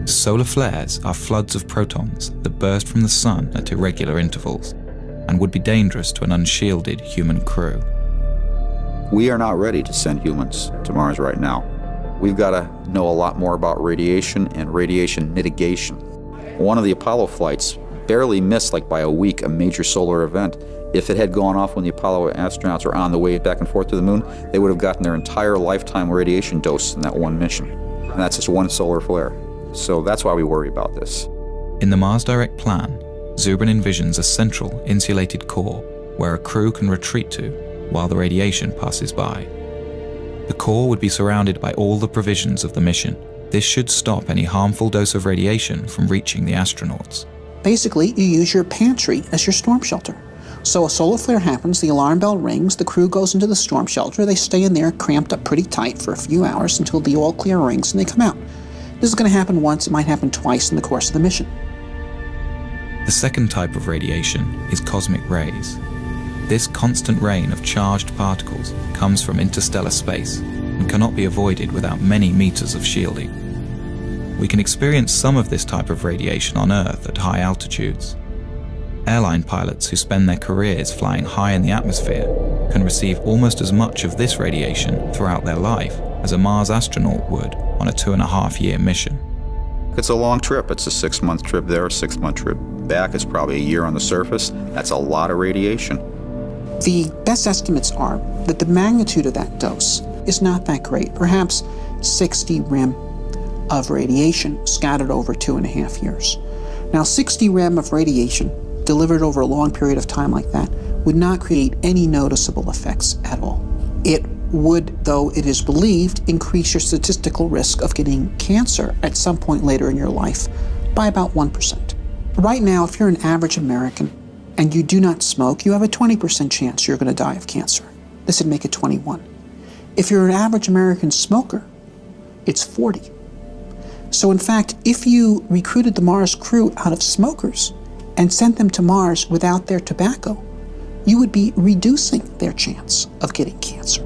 S1: Solar flares are floods of protons that burst from the sun at irregular intervals and would be dangerous to an unshielded human crew.
S3: We are not ready to send humans to Mars right now. We've got to know a lot more about radiation and radiation mitigation. One of the Apollo flights barely missed, like by a week, a major solar event. If it had gone off when the Apollo astronauts were on the way back and forth to the moon, they would have gotten their entire lifetime radiation dose in that one mission. And that's just one solar flare. So that's why we worry about this.
S1: In the Mars Direct plan, Zubrin envisions a central, insulated core where a crew can retreat to while the radiation passes by. The core would be surrounded by all the provisions of the mission. This should stop any harmful dose of radiation from reaching the astronauts.
S2: Basically, you use your pantry as your storm shelter. So a solar flare happens, the alarm bell rings, the crew goes into the storm shelter, they stay in there cramped up pretty tight for a few hours until the all clear rings and they come out. This is going to happen once, it might happen twice in the course of the mission.
S1: The second type of radiation is cosmic rays. This constant rain of charged particles comes from interstellar space and cannot be avoided without many meters of shielding. We can experience some of this type of radiation on Earth at high altitudes. Airline pilots who spend their careers flying high in the atmosphere can receive almost as much of this radiation throughout their life as a Mars astronaut would on a 2.5-year mission.
S3: It's a long trip. It's a 6-month trip there, a 6-month trip back. It's probably a year on the surface. That's a lot of radiation.
S2: The best estimates are that the magnitude of that dose is not that great, perhaps 60 rem of radiation scattered over 2.5 years. Now, 60 rem of radiation delivered over a long period of time like that would not create any noticeable effects at all. It would, though it is believed, increase your statistical risk of getting cancer at some point later in your life by about 1%. Right now, if you're an average American and you do not smoke, you have a 20% chance you're going to die of cancer. This would make it 21. If you're an average American smoker, it's 40. So in fact, if you recruited the Mars crew out of smokers and sent them to Mars without their tobacco, you would be reducing their chance of getting cancer.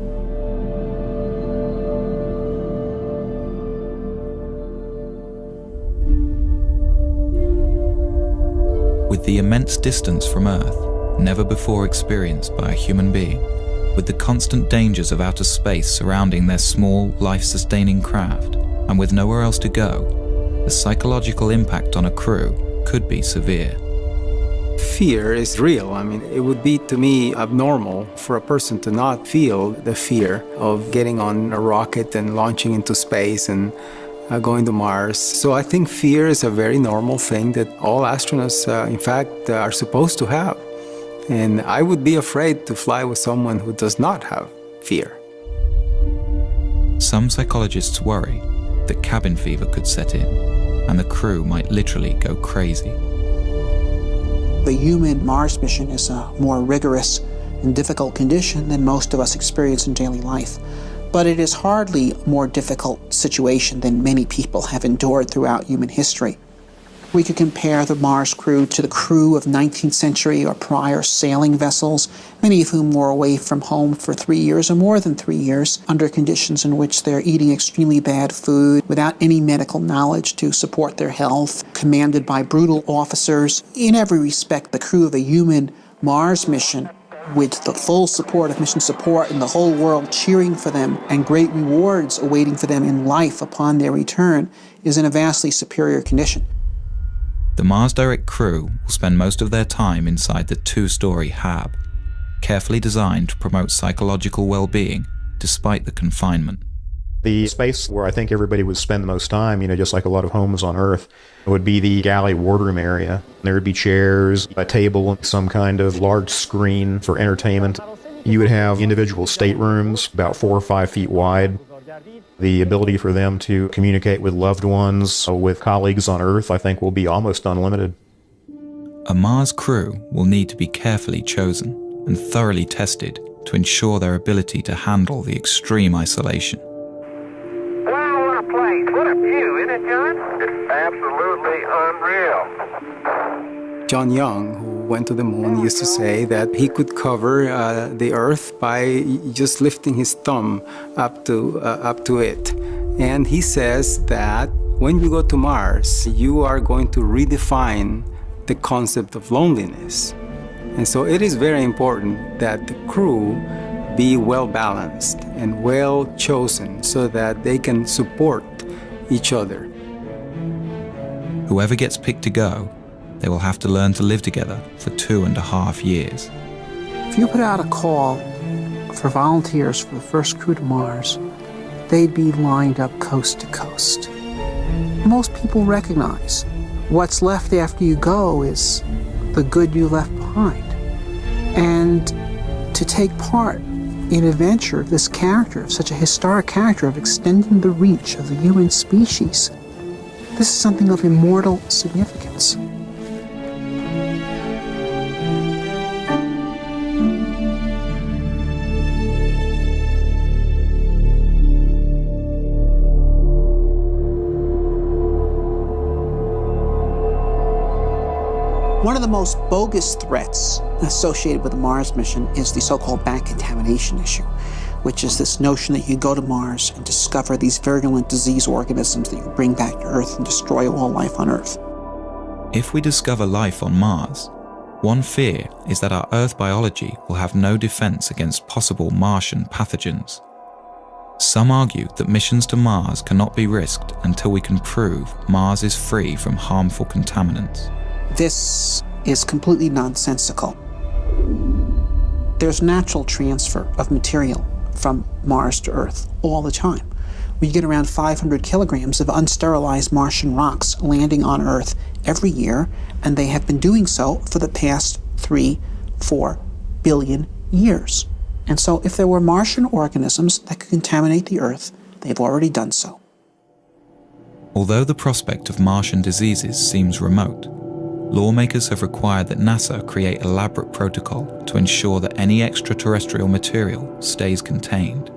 S1: With the immense distance from Earth, never before experienced by a human being, with the constant dangers of outer space surrounding their small, life-sustaining craft, and with nowhere else to go, the psychological impact on a crew could be severe.
S17: Fear is real. I mean, it would be, to me, abnormal for a person to not feel the fear of getting on a rocket and launching into space and going to Mars. So I think fear is a very normal thing that all astronauts, in fact, are supposed to have. And I would be afraid to fly with someone who does not have fear.
S1: Some psychologists worry that cabin fever could set in, and the crew might literally go crazy.
S2: The human Mars mission is a more rigorous and difficult condition than most of us experience in daily life. But it is hardly a more difficult situation than many people have endured throughout human history. We could compare the Mars crew to the crew of 19th century or prior sailing vessels, many of whom were away from home for 3 years or more than 3 years, under conditions in which they're eating extremely bad food, without any medical knowledge to support their health, commanded by brutal officers. In every respect, the crew of a human Mars mission with the full support of mission support and the whole world cheering for them and great rewards awaiting for them in life upon their return, is in a vastly superior condition.
S1: The Mars Direct crew will spend most of their time inside the two-story hab, carefully designed to promote psychological well-being despite the confinement.
S18: The space where I think everybody would spend the most time, just like a lot of homes on Earth, would be the galley wardroom area. There would be chairs, a table, some kind of large screen for entertainment. You would have individual staterooms about 4 or 5 feet wide. The ability for them to communicate with loved ones, with colleagues on Earth, I think will be almost unlimited.
S1: A Mars crew will need to be carefully chosen and thoroughly tested to ensure their ability to handle the extreme isolation.
S11: Wow, what a place. What a view, isn't it, John? It's absolutely unreal.
S17: John Young, who went to the moon, used to say that he could cover the Earth by just lifting his thumb up to it. And he says that when you go to Mars, you are going to redefine the concept of loneliness. And so it is very important that the crew be well balanced and well chosen so that they can support each other.
S1: Whoever gets picked to go, they will have to learn to live together for 2.5 years.
S2: If you put out a call for volunteers for the first crew to Mars, they'd be lined up coast to coast. Most people recognize what's left after you go is the good you left behind. And to take part in an adventure of this character, of such a historic character, of extending the reach of the human species, this is something of immortal significance. One of the most bogus threats associated with the Mars mission is the so-called back contamination issue, which is this notion that you go to Mars and discover these virulent disease organisms that you bring back to Earth and destroy all life on Earth.
S1: If we discover life on Mars, one fear is that our Earth biology will have no defense against possible Martian pathogens. Some argue that missions to Mars cannot be risked until we can prove Mars is free from harmful contaminants.
S2: This is completely nonsensical. There's natural transfer of material from Mars to Earth all the time. We get around 500 kilograms of unsterilized Martian rocks landing on Earth every year, and they have been doing so for the past 3-4 billion years. And so if there were Martian organisms that could contaminate the Earth, they've already done so.
S1: Although the prospect of Martian diseases seems remote, lawmakers have required that NASA create elaborate protocol to ensure that any extraterrestrial material stays contained.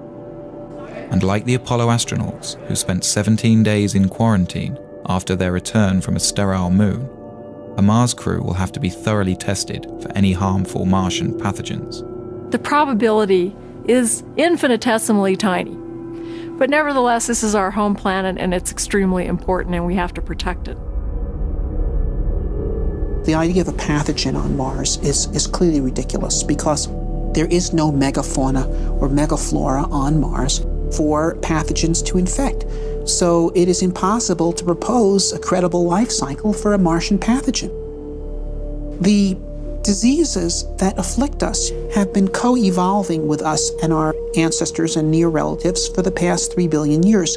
S1: And like the Apollo astronauts who spent 17 days in quarantine after their return from a sterile moon, a Mars crew will have to be thoroughly tested for any harmful Martian pathogens.
S6: The probability is infinitesimally tiny. But nevertheless, this is our home planet and it's extremely important and we have to protect it.
S2: The idea of a pathogen on Mars is clearly ridiculous because there is no megafauna or megaflora on Mars for pathogens to infect. So it is impossible to propose a credible life cycle for a Martian pathogen. The diseases that afflict us have been co-evolving with us and our ancestors and near relatives for the past 3 billion years,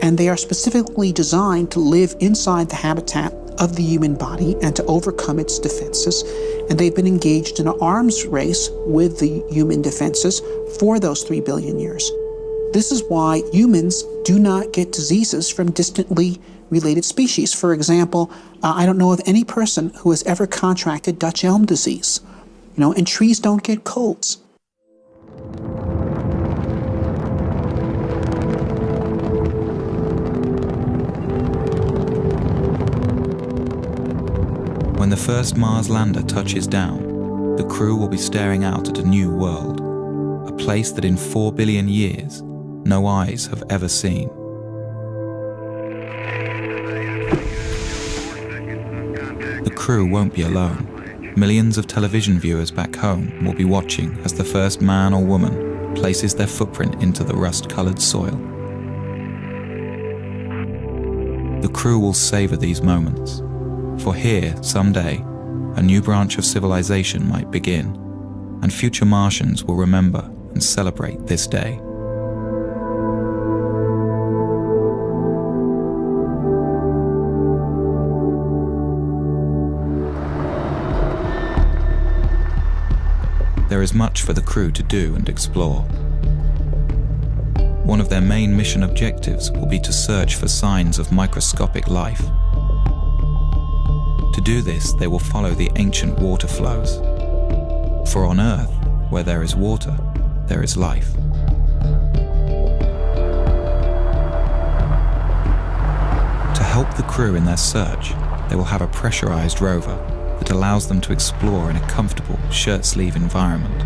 S2: and they are specifically designed to live inside the habitat of the human body and to overcome its defenses, and they've been engaged in an arms race with the human defenses for those 3 billion years. This is why humans do not get diseases from distantly related species. For example, I don't know of any person who has ever contracted Dutch elm disease, and trees don't get colds.
S1: When the first Mars lander touches down, the crew will be staring out at a new world, a place that in 4 billion years, no eyes have ever seen. The crew won't be alone. millions of television viewers back home will be watching as the first man or woman places their footprint into the rust-colored soil. The crew will savor these moments, for here, someday, a new branch of civilization might begin, and future Martians will remember and celebrate this day. There is much for the crew to do and explore. One of their main mission objectives will be to search for signs of microscopic life. To do this, they will follow the ancient water flows. For on Earth, where there is water, there is life. To help the crew in their search, they will have a pressurized rover that allows them to explore in a comfortable shirt-sleeve environment.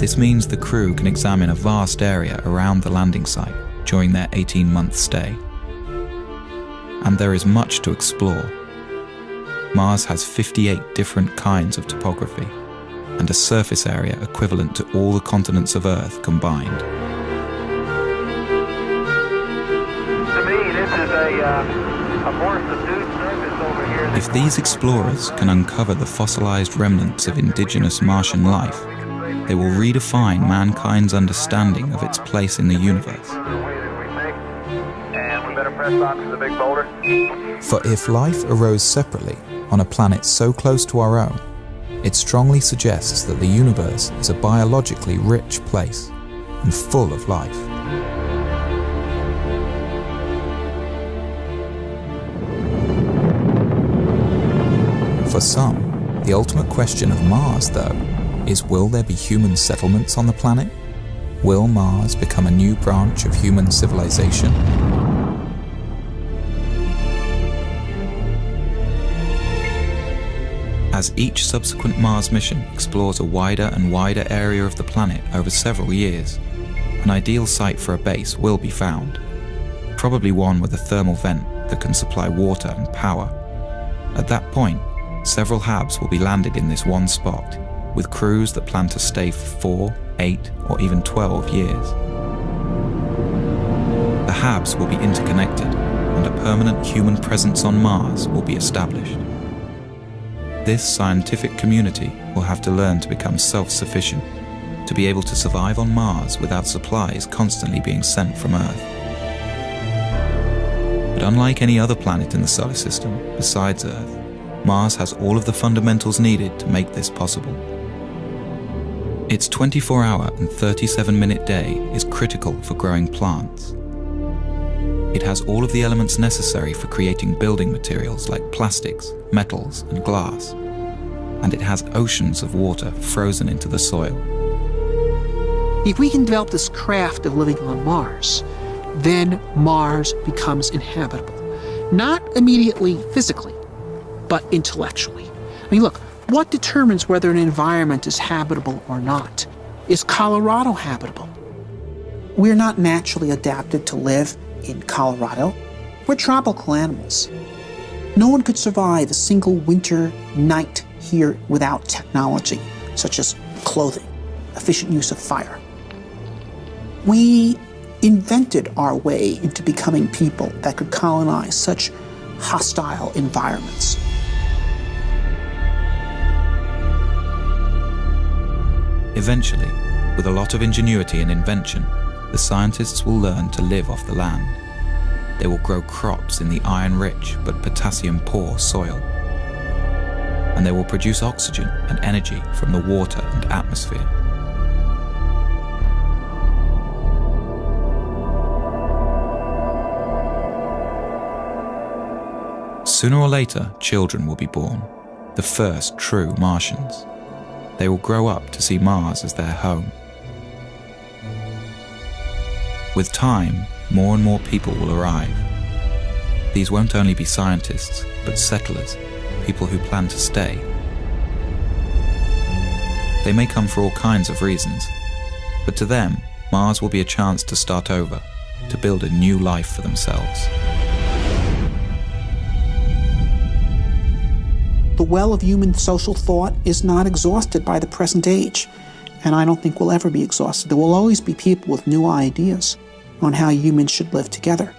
S1: This means the crew can examine a vast area around the landing site during their 18-month stay. And there is much to explore. Mars has 58 different kinds of topography and a surface area equivalent to all the continents of Earth combined.
S11: To me, this is a more subdued surface over here.
S1: If these explorers can uncover the fossilized remnants of indigenous Martian life, they will redefine mankind's understanding of its place in the universe.
S11: And we better press on to the big boulder.
S1: For if life arose separately on a planet so close to our own, it strongly suggests that the universe is a biologically rich place and full of life. For some, the ultimate question of Mars, though, is will there be human settlements on the planet? Will Mars become a new branch of human civilization? As each subsequent Mars mission explores a wider and wider area of the planet over several years, an ideal site for a base will be found, probably one with a thermal vent that can supply water and power. At that point, several HABs will be landed in this one spot, with crews that plan to stay for 4, 8, or even 12 years. The HABs will be interconnected, and a permanent human presence on Mars will be established. This scientific community will have to learn to become self-sufficient, to be able to survive on Mars without supplies constantly being sent from Earth. But unlike any other planet in the solar system besides Earth, Mars has all of the fundamentals needed to make this possible. Its 24-hour and 37-minute day is critical for growing plants. It has all of the elements necessary for creating building materials like plastics, metals, and glass. And it has oceans of water frozen into the soil.
S2: If we can develop this craft of living on Mars, then Mars becomes inhabitable. Not immediately physically, but intellectually. I mean, look, what determines whether an environment is habitable or not? Is Colorado habitable? We're not naturally adapted to live in Colorado. We're tropical animals. No one could survive a single winter night here without technology, such as clothing, efficient use of fire. We invented our way into becoming people that could colonize such hostile environments.
S1: Eventually, with a lot of ingenuity and invention, the scientists will learn to live off the land. They will grow crops in the iron-rich but potassium-poor soil. And they will produce oxygen and energy from the water and atmosphere. Sooner or later, children will be born, the first true Martians. They will grow up to see Mars as their home. With time, more and more people will arrive. These won't only be scientists, but settlers, people who plan to stay. They may come for all kinds of reasons, but to them, Mars will be a chance to start over, to build a new life for themselves.
S2: The well of human social thought is not exhausted by the present age, and I don't think will ever be exhausted. There will always be people with new ideas on how humans should live together.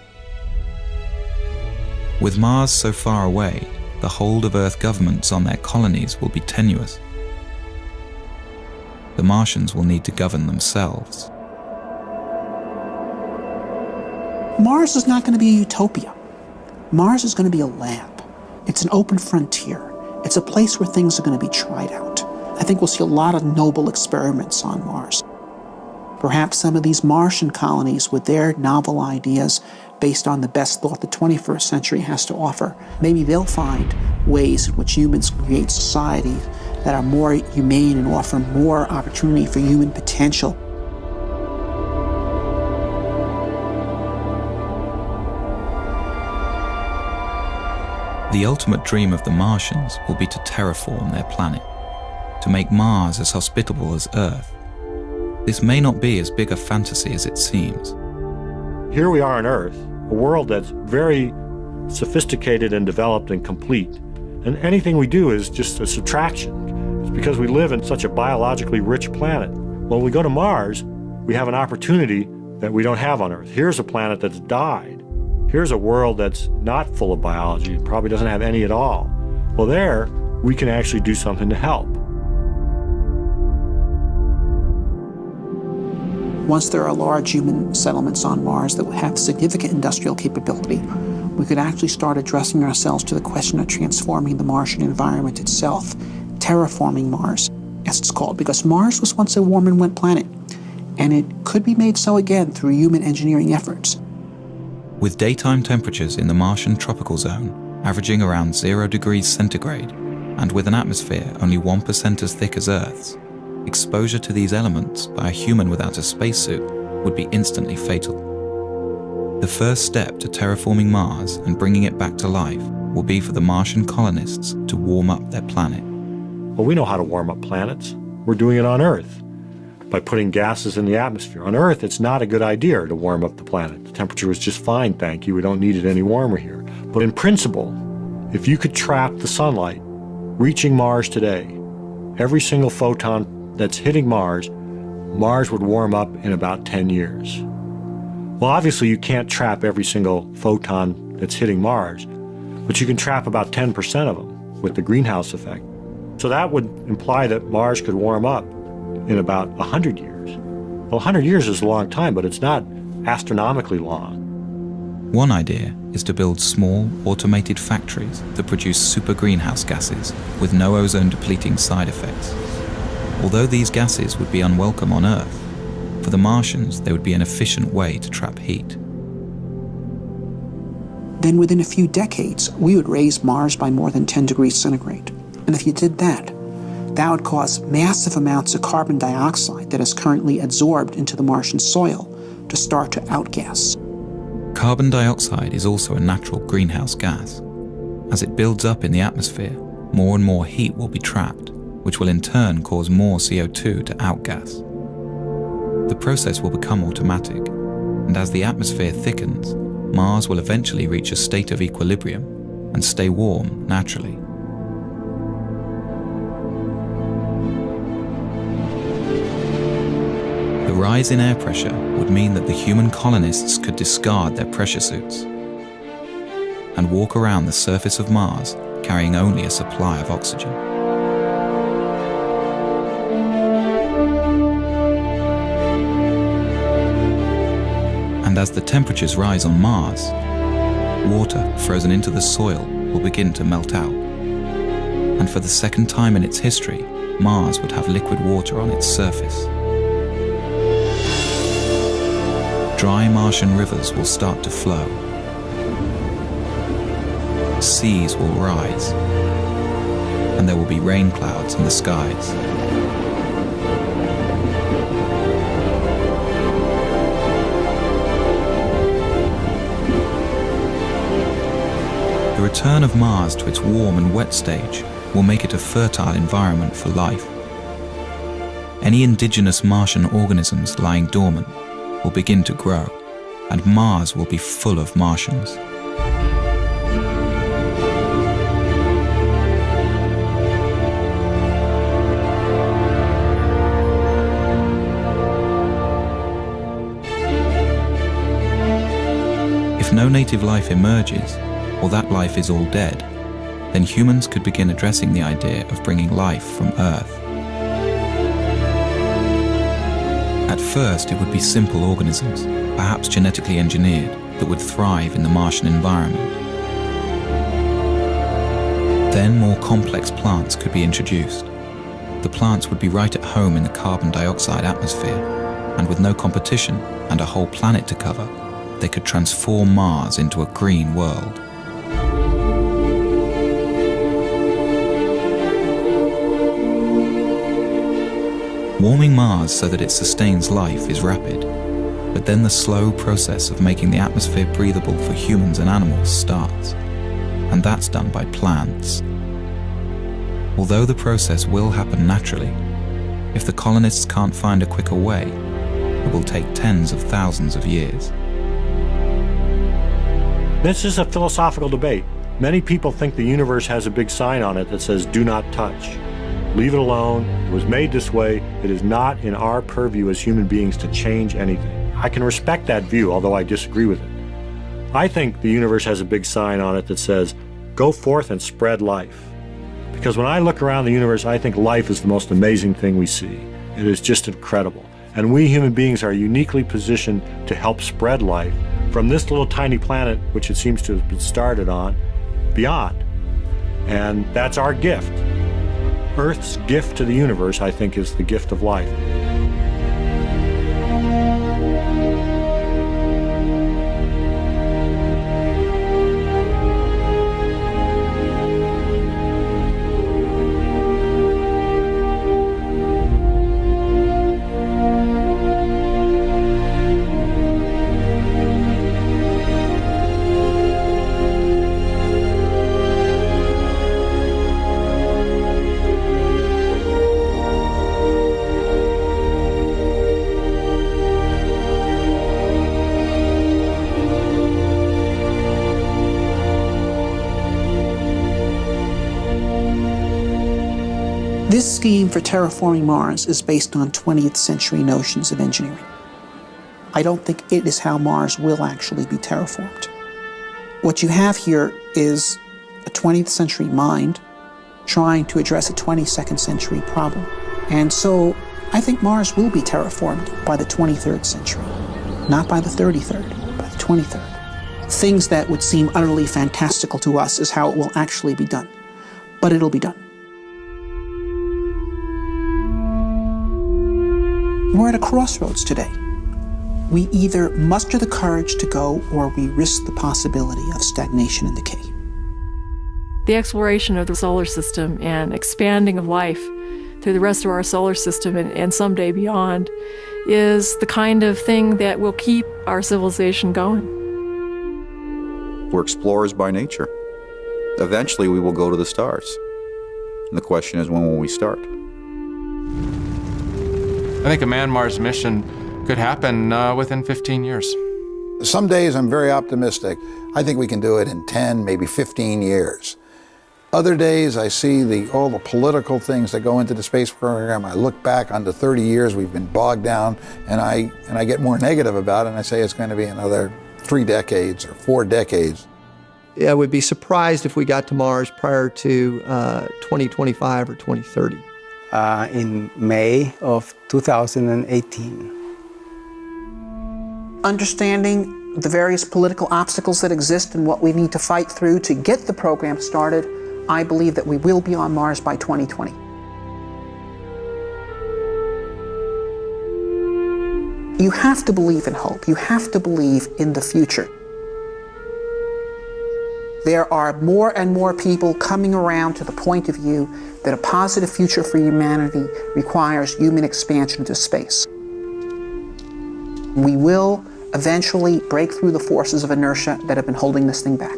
S1: With Mars so far away, the hold of Earth governments on their colonies will be tenuous. The Martians will need to govern themselves.
S2: Mars is not going to be a utopia. Mars is going to be a lab. It's an open frontier. It's a place where things are going to be tried out. I think we'll see a lot of noble experiments on Mars. Perhaps some of these Martian colonies with their novel ideas based on the best thought the 21st century has to offer, maybe they'll find ways in which humans create society that are more humane and offer more opportunity for human potential.
S1: The ultimate dream of the Martians will be to terraform their planet, to make Mars as hospitable as Earth. This may not be as big a fantasy as it seems.
S7: Here we are on Earth, a world that's very sophisticated and developed and complete. And anything we do is just a subtraction. It's because we live in such a biologically rich planet. When we go to Mars, we have an opportunity that we don't have on Earth. Here's a planet that's died. Here's a world that's not full of biology, probably doesn't have any at all. Well, there, we can actually do something to help.
S2: Once there are large human settlements on Mars that will have significant industrial capability, we could actually start addressing ourselves to the question of transforming the Martian environment itself, terraforming Mars, as it's called, because Mars was once a warm and wet planet, and it could be made so again through human engineering efforts.
S1: With daytime temperatures in the Martian tropical zone averaging around 0 degrees centigrade, and with an atmosphere only 1% as thick as Earth's, exposure to these elements by a human without a spacesuit would be instantly fatal. The first step to terraforming Mars and bringing it back to life will be for the Martian colonists to warm up their planet.
S7: Well, we know how to warm up planets. We're doing it on Earth by putting gases in the atmosphere. On Earth, it's not a good idea to warm up the planet. The temperature is just fine, thank you. We don't need it any warmer here. But in principle, if you could trap the sunlight reaching Mars today, every single photon that's hitting Mars, Mars would warm up in about 10 years. Well, obviously you can't trap every single photon that's hitting Mars, but you can trap about 10% of them with the greenhouse effect. So that would imply that Mars could warm up in about 100 years. Well, 100 years is a long time, but it's not astronomically long.
S1: One idea is to build small, automated factories that produce super greenhouse gases with no ozone-depleting side effects. Although these gases would be unwelcome on Earth, for the Martians they would be an efficient way to trap heat.
S2: Then within a few decades, we would raise Mars by more than 10 degrees centigrade. And if you did that, that would cause massive amounts of carbon dioxide that is currently absorbed into the Martian soil to start to outgas.
S1: Carbon dioxide is also a natural greenhouse gas. As it builds up in the atmosphere, more and more heat will be trapped, which will in turn cause more CO2 to outgas. The process will become automatic, and as the atmosphere thickens, Mars will eventually reach a state of equilibrium and stay warm naturally. The rise in air pressure would mean that the human colonists could discard their pressure suits and walk around the surface of Mars carrying only a supply of oxygen. And as the temperatures rise on Mars, water frozen into the soil will begin to melt out. And for the second time in its history, Mars would have liquid water on its surface. Dry Martian rivers will start to flow. Seas will rise, and there will be rain clouds in the skies. The return of Mars to its warm and wet stage will make it a fertile environment for life. Any indigenous Martian organisms lying dormant will begin to grow, and Mars will be full of Martians. If no native life emerges, or that life is all dead, then humans could begin addressing the idea of bringing life from Earth. At first, it would be simple organisms, perhaps genetically engineered, that would thrive in the Martian environment. Then more complex plants could be introduced. The plants would be right at home in the carbon dioxide atmosphere, and with no competition and a whole planet to cover, they could transform Mars into a green world. Warming Mars so that it sustains life is rapid, but then the slow process of making the atmosphere breathable for humans and animals starts, and that's done by plants. Although the process will happen naturally, if the colonists can't find a quicker way, it will take tens of thousands of years.
S7: This is a philosophical debate. Many people think the universe has a big sign on it that says, "Do not touch. Leave it alone. It was made this way. It is not in our purview as human beings to change anything." I can respect that view, although I disagree with it. I think the universe has a big sign on it that says, "Go forth and spread life." Because when I look around the universe, I think life is the most amazing thing we see. It is just incredible. And we human beings are uniquely positioned to help spread life from this little tiny planet, which it seems to have been started on, beyond. And that's our gift. Earth's gift to the universe, I think, is the gift of life.
S2: This scheme for terraforming Mars is based on 20th century notions of engineering. I don't think it is how Mars will actually be terraformed. What you have here is a 20th century mind trying to address a 22nd century problem. And so I think Mars will be terraformed by the 23rd century, not by the 33rd, by the 23rd. Things that would seem utterly fantastical to us is how it will actually be done. But it'll be done. We're at a crossroads today. We either muster the courage to go or we risk the possibility of stagnation and decay.
S6: The exploration of the solar system and expanding of life through the rest of our solar system and someday beyond is the kind of thing that will keep our civilization going.
S3: We're explorers by nature. Eventually we will go to the stars. And the question is, when will we start?
S10: I think a manned-Mars mission could happen within 15 years.
S8: Some days I'm very optimistic. I think we can do it in 10, maybe 15 years. Other days I see all the political things that go into the space program. I look back on the 30 years we've been bogged down, and I get more negative about it, and I say it's going to be another 3 decades or 4 decades.
S13: I would be surprised if we got to Mars prior to 2025 or 2030.
S17: In May of 2018.
S2: Understanding the various political obstacles that exist and what we need to fight through to get the program started, I believe that we will be on Mars by 2020. You have to believe in hope. You have to believe in the future. There are more and more people coming around to the point of view that a positive future for humanity requires human expansion into space. We will eventually break through the forces of inertia that have been holding this thing back.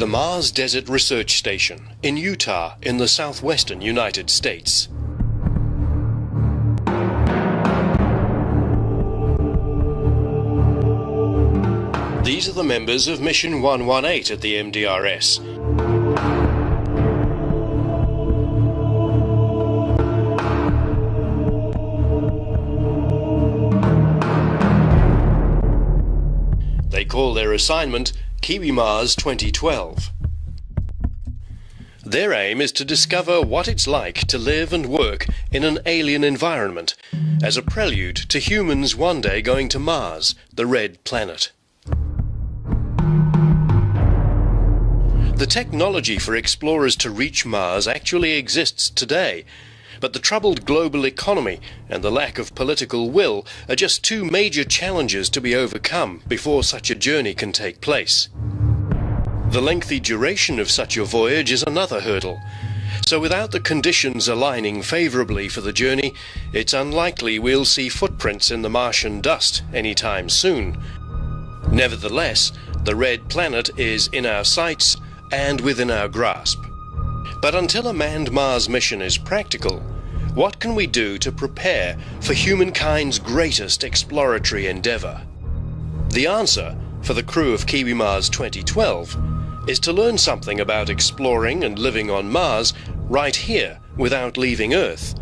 S19: The Mars Desert Research Station in Utah in the southwestern United States. These are the members of Mission 118 at the MDRS. They call their assignment Kiwi Mars 2012. Their aim is to discover what it's like to live and work in an alien environment as a prelude to humans one day going to Mars, the red planet. The technology for explorers to reach Mars actually exists today, but the troubled global economy and the lack of political will are just two major challenges to be overcome before such a journey can take place. The lengthy duration of such a voyage is another hurdle. So without the conditions aligning favorably for the journey, it's unlikely we'll see footprints in the Martian dust anytime soon. Nevertheless, the red planet is in our sights and within our grasp. But until a manned Mars mission is practical, what can we do to prepare for humankind's greatest exploratory endeavor? The answer for the crew of Kiwi Mars 2012 is to learn something about exploring and living on Mars right here without leaving Earth,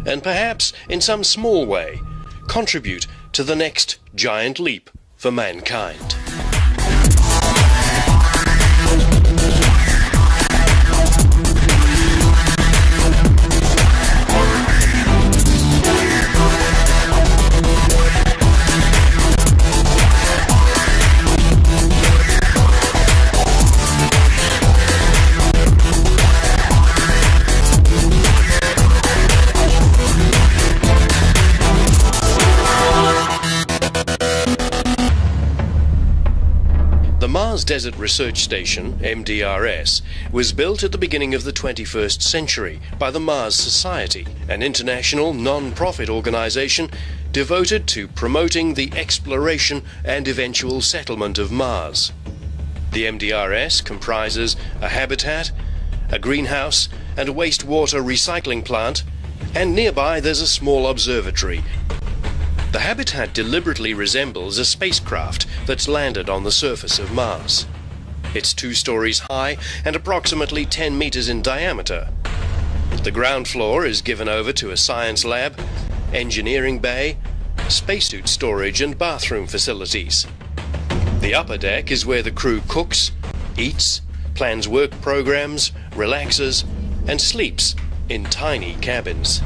S19: and perhaps in some small way contribute to the next giant leap for mankind. The Mars Desert Research Station, MDRS, was built at the beginning of the 21st century by the Mars Society, an international non-profit organization devoted to promoting the exploration and eventual settlement of Mars. The MDRS comprises a habitat, a greenhouse, and a wastewater recycling plant, and nearby there's a small observatory. The habitat deliberately resembles a spacecraft that's landed on the surface of Mars. It's 2 stories high and approximately 10 meters in diameter. The ground floor is given over to a science lab, engineering bay, spacesuit storage and bathroom facilities. The upper deck is where the crew cooks, eats, plans work programs, relaxes, and sleeps in tiny cabins.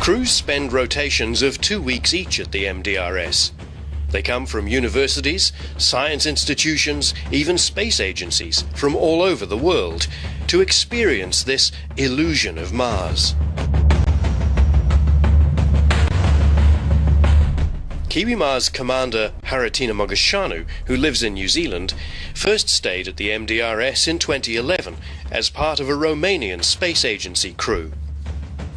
S19: Crews spend rotations of 2 weeks each at the MDRS. They come from universities, science institutions, even space agencies from all over the world to experience this illusion of Mars. Kiwi Mars Commander Haratina Mogashanu, who lives in New Zealand, first stayed at the MDRS in 2011 as part of a Romanian space agency crew.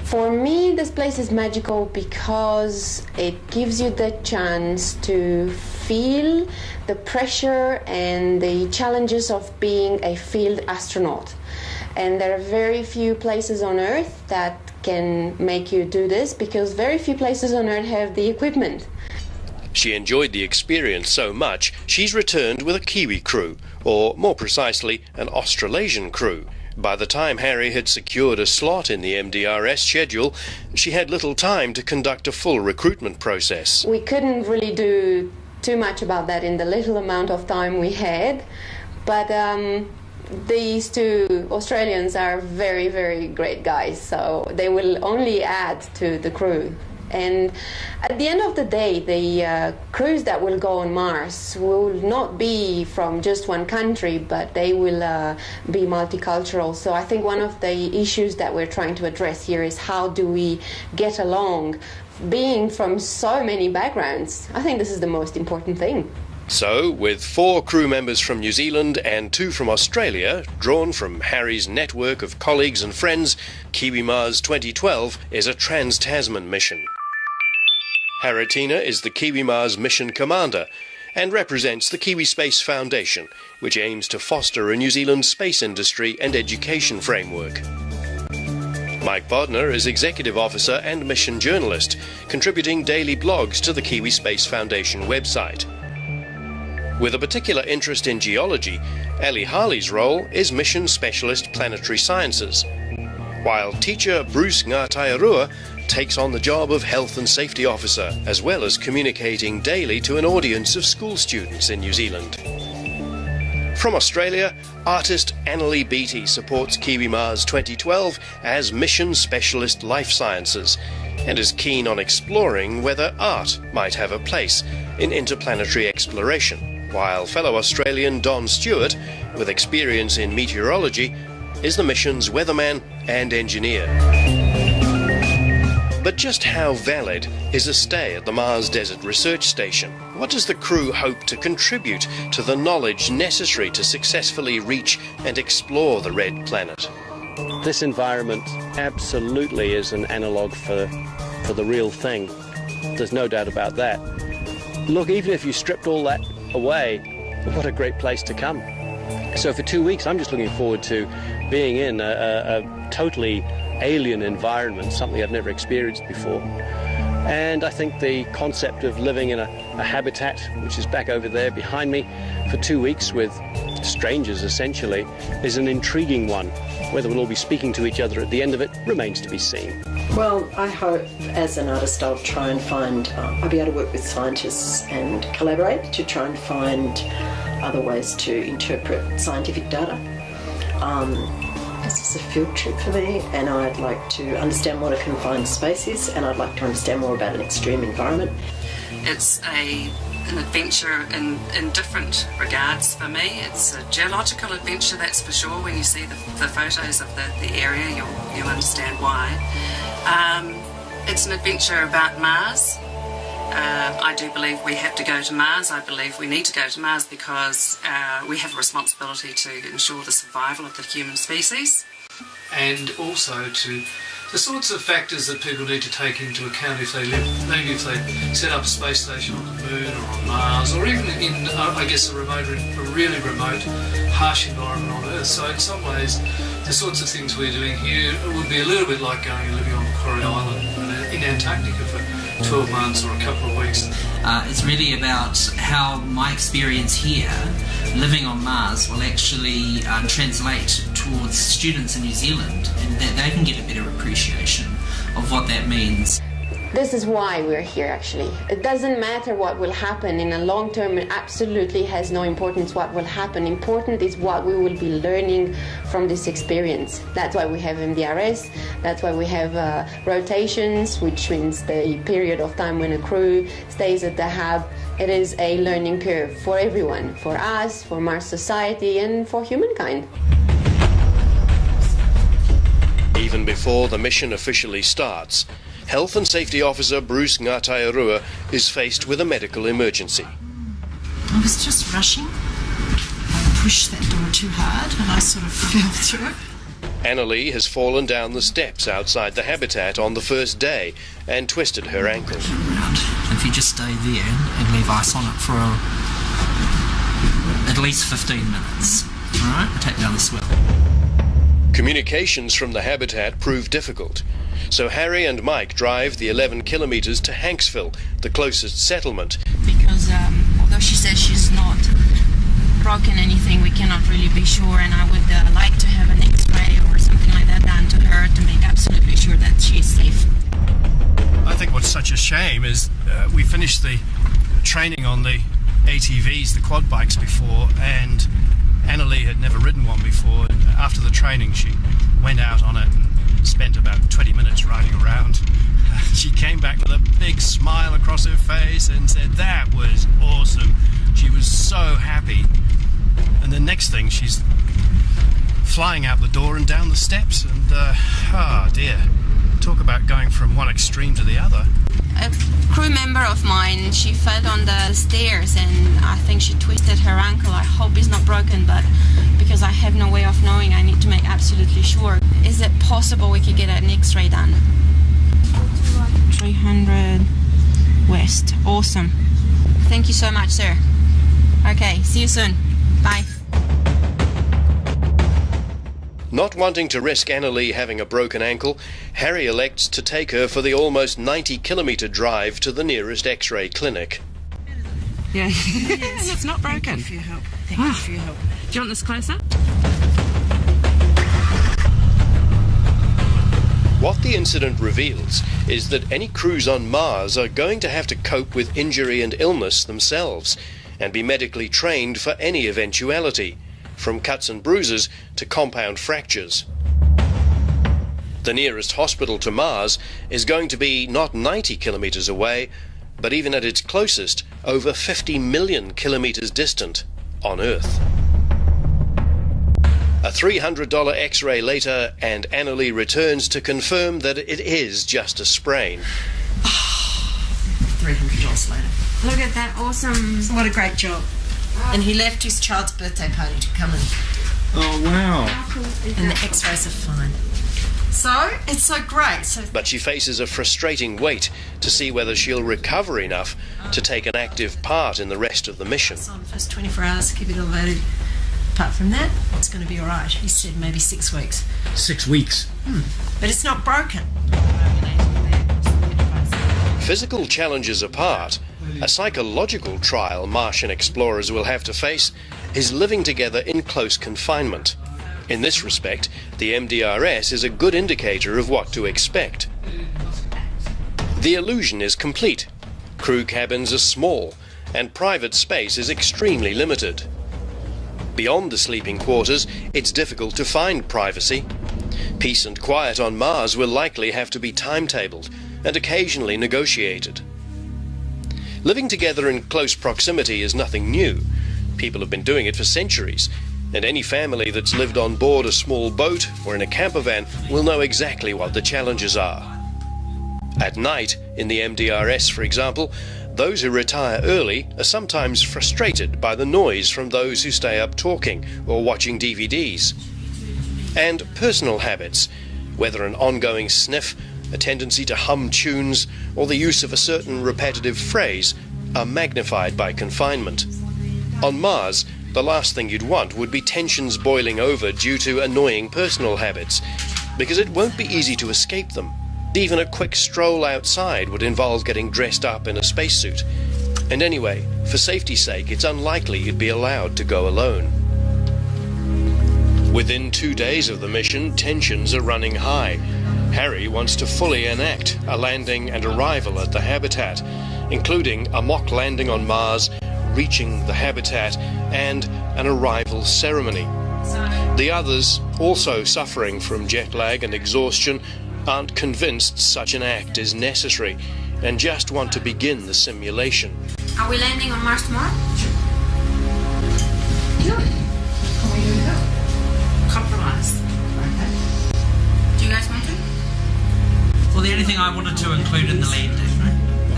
S20: For me, this place is magical because it gives you the chance to feel the pressure and the challenges of being a field astronaut. And there are very few places on Earth that can make you do this because very few places on Earth have the equipment.
S19: She enjoyed the experience so much, she's returned with a Kiwi crew, or more precisely, an Australasian crew. By the time Harry had secured a slot in the MDRS schedule, she had little time to conduct a full recruitment process.
S20: We couldn't really do too much about that in the little amount of time we had, but these 2 Australians are very, very great guys, so they will only add to the crew. And at the end of the day, the crews that will go on Mars will not be from just one country, but they will be multicultural. So I think one of the issues that we're trying to address here is how do we get along being from so many backgrounds. I think this is the most important thing.
S19: So, with 4 crew members from New Zealand and 2 from Australia, drawn from Harry's network of colleagues and friends, Kiwi Mars 2012 is a trans-Tasman mission. Haratina is the Kiwi Mars mission commander, and represents the Kiwi Space Foundation, which aims to foster a New Zealand space industry and education framework. Mike Bodner is Executive Officer and Mission Journalist, contributing daily blogs to the Kiwi Space Foundation website. With a particular interest in geology, Ellie Harley's role is Mission Specialist Planetary Sciences, while teacher Bruce Ngātairua takes on the job of Health and Safety Officer, as well as communicating daily to an audience of school students in New Zealand. From Australia, artist Annalie Beattie supports Kiwi Mars 2012 as Mission Specialist Life Sciences and is keen on exploring whether art might have a place in interplanetary exploration, while fellow Australian Don Stewart, with experience in meteorology, is the mission's weatherman and engineer. But just how valid is a stay at the Mars Desert Research Station? What does the crew hope to contribute to the knowledge necessary to successfully reach and explore the Red Planet?
S21: This environment absolutely is an analogue for the real thing. There's no doubt about that. Look, even if you stripped all that away, what a great place to come. So for 2 weeks, I'm just looking forward to being in a totally alien environment, something I've never experienced before. And I think the concept of living in a habitat, which is back over there behind me, for 2 weeks with strangers essentially, is an intriguing one. Whether we'll all be speaking to each other at the end of it remains to be seen.
S22: Well, I hope as an artist I'll try and find, I'll be able to work with scientists and collaborate to try and find other ways to interpret scientific data. This is a field trip for me, and I'd like to understand what a confined space is, and I'd like to understand more about an extreme environment.
S23: It's an adventure in different regards for me. It's a geological adventure, that's for sure. When you see the photos of the area, you'll understand why. It's an adventure about Mars. I do believe we have to go to Mars. I believe we need to go to Mars because we have a responsibility to ensure the survival of the human species.
S24: And also to the sorts of factors that people need to take into account if they live, maybe if they set up a space station on the Moon or on Mars, or even in, I guess, a really remote, harsh environment on Earth. So in some ways, the sorts of things we're doing here would be a little bit like going and living on Macquarie Island in Antarctica for 12 months or a couple of weeks.
S25: It's really about how my experience here, living on Mars, will actually translate towards students in New Zealand, and that they can get a better appreciation of what that means.
S20: This is why we're here, actually. It doesn't matter what will happen in the long term. It absolutely has no importance what will happen. Important is what we will be learning from this experience. That's why we have MDRS. That's why we have rotations, which means the period of time when a crew stays at the hub. It is a learning curve for everyone, for us, for Mars society, and for humankind.
S19: Even before the mission officially starts, Health and Safety Officer Bruce Ngātairua is faced with a medical emergency.
S25: I was just rushing. I pushed that door too hard and I sort of fell through it.
S19: Annalie has fallen down the steps outside the habitat on the first day and twisted her ankle.
S25: If you just stay there and leave ice on it for at least 15 minutes, all right? Take down the swell.
S19: Communications from the habitat prove difficult, so Harry and Mike drive the 11 kilometres to Hanksville, the closest settlement.
S26: Because although she says she's not broken anything, we cannot really be sure, and I would like to have an X-ray or something like that done to her to make absolutely sure that she's safe.
S27: I think what's such a shame is we finished the training on the ATVs, the quad bikes, before, and Annalie had never ridden one before. After the training, she went out on it and spent about 20 minutes riding around. She came back with a big smile across her face and said, "That was awesome." She was so happy. And the next thing, she's flying out the door and down the steps, and oh dear, talk about going from one extreme to the other.
S26: A crew member of mine, she fell on the stairs and I think she twisted her ankle. I hope it's not broken, but because I have no way of knowing, I need to make absolutely sure. Is it possible we could get an X-ray done? 300 west. Awesome. Thank you so much, sir. Okay, see you soon. Bye.
S19: Not wanting to risk Annalee having a broken ankle, Harry elects to take her for the almost 90-kilometre drive to the nearest X-ray clinic.
S23: Yeah, and it's not broken. Thank you for your help. Thank you for your help. Do you want this closer?
S19: What the incident reveals is that any crews on Mars are going to have to cope with injury and illness themselves and be medically trained for any eventuality, from cuts and bruises to compound fractures. The nearest hospital to Mars is going to be not 90 kilometres away, but even at its closest, over 50 million kilometres distant on Earth. A $300 X-ray later, and Annalee returns to confirm that it is just a sprain.
S22: $300 later.
S26: Look at that awesome.
S22: What a great job. And he left his child's birthday party to come in.
S4: Oh, wow.
S22: And the X-rays are fine. So, it's so great.
S19: But she faces a frustrating wait to see whether she'll recover enough to take an active part in the rest of the mission.
S22: So, the first 24 hours, keep it elevated. Apart from that, it's going to be all right. He said maybe 6 weeks.
S4: 6 weeks?
S22: But it's not broken.
S19: Physical challenges apart, a psychological trial Martian explorers will have to face is living together in close confinement. In this respect, the MDRS is a good indicator of what to expect. The illusion is complete. Crew cabins are small, and private space is extremely limited. Beyond the sleeping quarters, it's difficult to find privacy. Peace and quiet on Mars will likely have to be timetabled and occasionally negotiated. Living together in close proximity is nothing new. People have been doing it for centuries, and any family that's lived on board a small boat or in a camper van will know exactly what the challenges are. At night, in the MDRS, for example, those who retire early are sometimes frustrated by the noise from those who stay up talking or watching DVDs. And personal habits, whether an ongoing sniff, a tendency to hum tunes, or the use of a certain repetitive phrase, are magnified by confinement. On Mars, the last thing you'd want would be tensions boiling over due to annoying personal habits, because it won't be easy to escape them. Even a quick stroll outside would involve getting dressed up in a spacesuit. And anyway, for safety's sake, it's unlikely you'd be allowed to go alone. Within 2 days of the mission, tensions are running high. Harry wants to fully enact a landing and arrival at the habitat, including a mock landing on Mars, reaching the habitat, and an arrival ceremony. The others, also suffering from jet lag and exhaustion, aren't convinced such an act is necessary and just want to begin the simulation.
S26: Are we landing on Mars tomorrow?
S22: Compromised.
S26: Do you guys want to?
S25: Well, the only thing I wanted to include in the landing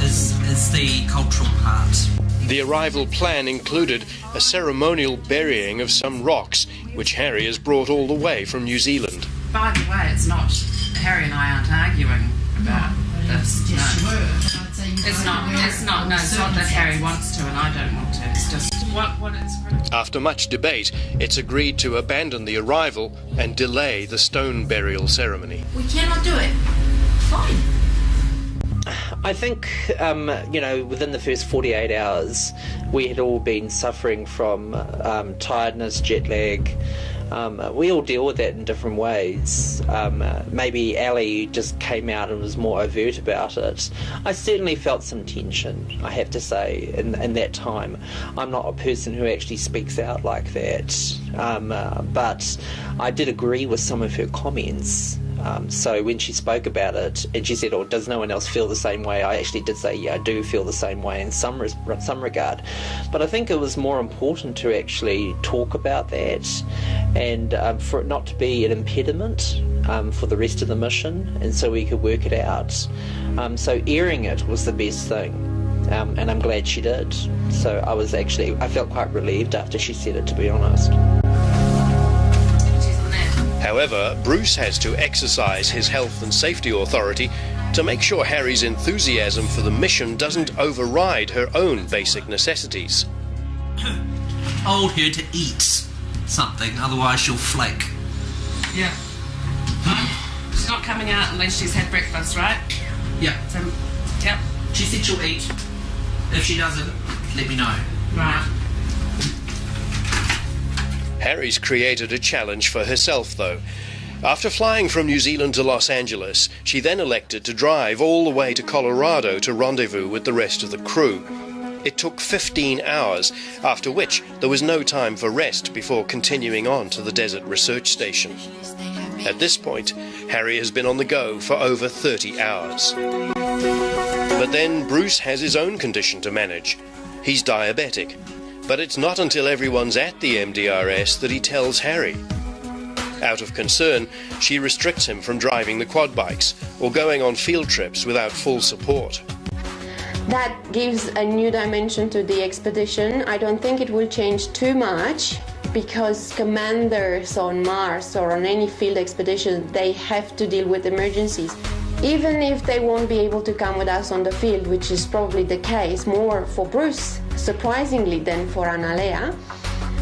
S25: is the cultural part.
S19: The arrival plan included a ceremonial burying of some rocks, which Harry has brought all the way from New Zealand.
S23: By the way, it's not, Harry and I aren't arguing about this. No. It's not that Harry wants to and I don't want to. It's just what it's...
S19: After much debate, it's agreed to abandon the arrival and delay the stone burial ceremony.
S26: We cannot do it. Fine.
S5: I think, within the first 48 hours, we had all been suffering from tiredness, jet lag. We all deal with that in different ways. Maybe Ali just came out and was more overt about it. I certainly felt some tension, I have to say, in that time. I'm not a person who actually speaks out like that, but I did agree with some of her comments. So when she spoke about it and she said, "Oh, does no one else feel the same way?" I actually did say, "Yeah, I do feel the same way in some regard." But I think it was more important to actually talk about that and for it not to be an impediment for the rest of the mission, and so we could work it out. So airing it was the best thing. And I'm glad she did. So I felt quite relieved after she said it, to be honest.
S19: However, Bruce has to exercise his health and safety authority to make sure Harry's enthusiasm for the mission doesn't override her own basic necessities.
S25: told her to eat something, otherwise she'll flake.
S23: Yeah. She's not coming out unless she's had breakfast, right?
S25: Yeah.
S23: So, yep.
S25: She said she'll eat. If she doesn't, let me know.
S23: Right.
S19: Harry's created a challenge for herself, though. After flying from New Zealand to Los Angeles, she then elected to drive all the way to Colorado to rendezvous with the rest of the crew. It took 15 hours, after which there was no time for rest before continuing on to the desert research station. At this point, Harry has been on the go for over 30 hours. But then Bruce has his own condition to manage. He's diabetic, but it's not until everyone's at the MDRS that he tells Harry. Out of concern, she restricts him from driving the quad bikes or going on field trips without full support.
S20: That gives a new dimension to the expedition. I don't think it will change too much because commanders on Mars or on any field expedition, they have to deal with emergencies. Even if they won't be able to come with us on the field, which is probably the case more for Bruce, surprisingly, than for Analea,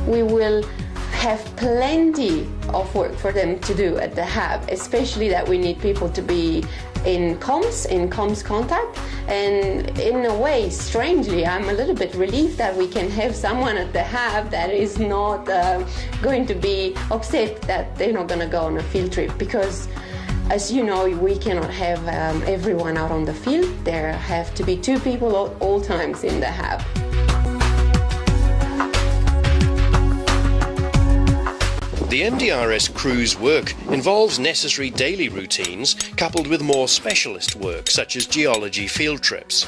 S20: we will have plenty of work for them to do at the hub, especially that we need people to be in comms contact. And in a way, strangely, I'm a little bit relieved that we can have someone at the hub that is not going to be upset that they're not going to go on a field trip, because as you know, we cannot have everyone out on the field. There have to be 2 people at all times in the hub.
S19: The MDRS crew's work involves necessary daily routines coupled with more specialist work such as geology field trips.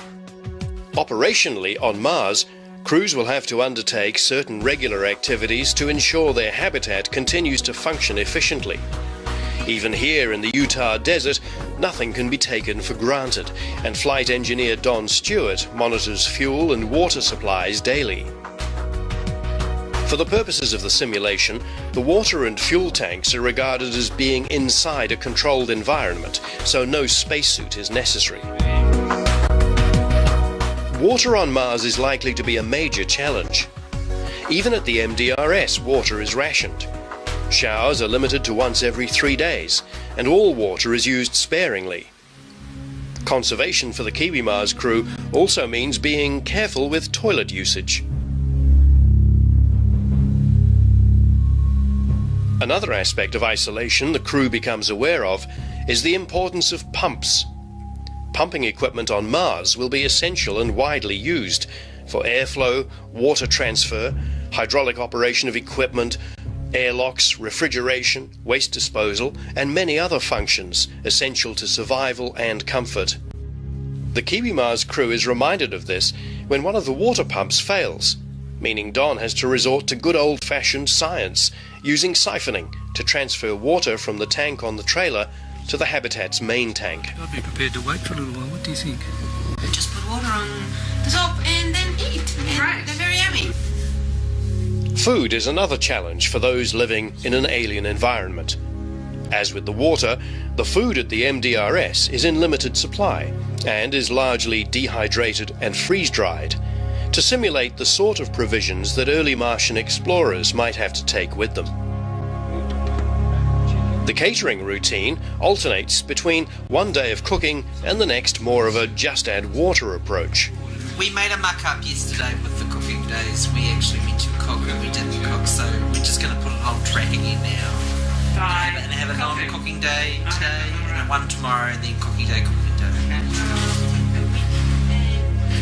S19: Operationally on Mars, crews will have to undertake certain regular activities to ensure their habitat continues to function efficiently. Even here in the Utah desert, nothing can be taken for granted, and flight engineer Don Stewart monitors fuel and water supplies daily. For the purposes of the simulation, the water and fuel tanks are regarded as being inside a controlled environment, so no spacesuit is necessary. Water on Mars is likely to be a major challenge. Even at the MDRS, water is rationed. Showers are limited to once every 3 days, and all water is used sparingly. Conservation for the Kiwi Mars crew also means being careful with toilet usage. Another aspect of isolation the crew becomes aware of is the importance of pumps. Pumping equipment on Mars will be essential and widely used for airflow, water transfer, hydraulic operation of equipment, airlocks, refrigeration, waste disposal, and many other functions essential to survival and comfort. The Kiwi Mars crew is reminded of this when one of the water pumps fails, meaning Don has to resort to good old-fashioned science, using siphoning to transfer water from the tank on the trailer to the habitat's main tank.
S24: I'd be prepared to wait for a little while. What do you think?
S22: Just put water on the top and then eat. And they're very yummy.
S19: Food is another challenge for those living in an alien environment. As with the water, the food at the MDRS is in limited supply and is largely dehydrated and freeze-dried to simulate the sort of provisions that early Martian explorers might have to take with them. The catering routine alternates between one day of cooking and the next more of a just add water approach.
S25: We made a muck-up yesterday with the cooking days. We actually meant to cook and we didn't cook, so we're just going to put it on track again now. And have a non-cooking day today, and one tomorrow, and then cooking day.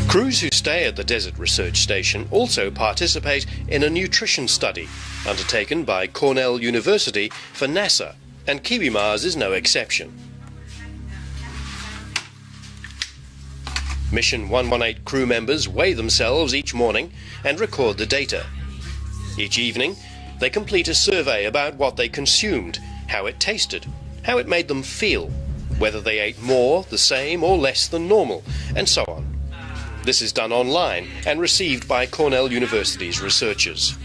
S19: Crews who stay at the Desert Research Station also participate in a nutrition study undertaken by Cornell University for NASA, and Kiwi Mars is no exception. Mission 118 crew members weigh themselves each morning and record the data. Each evening, they complete a survey about what they consumed, how it tasted, how it made them feel, whether they ate more, the same, or less than normal, and so on. This is done online and received by Cornell University's researchers.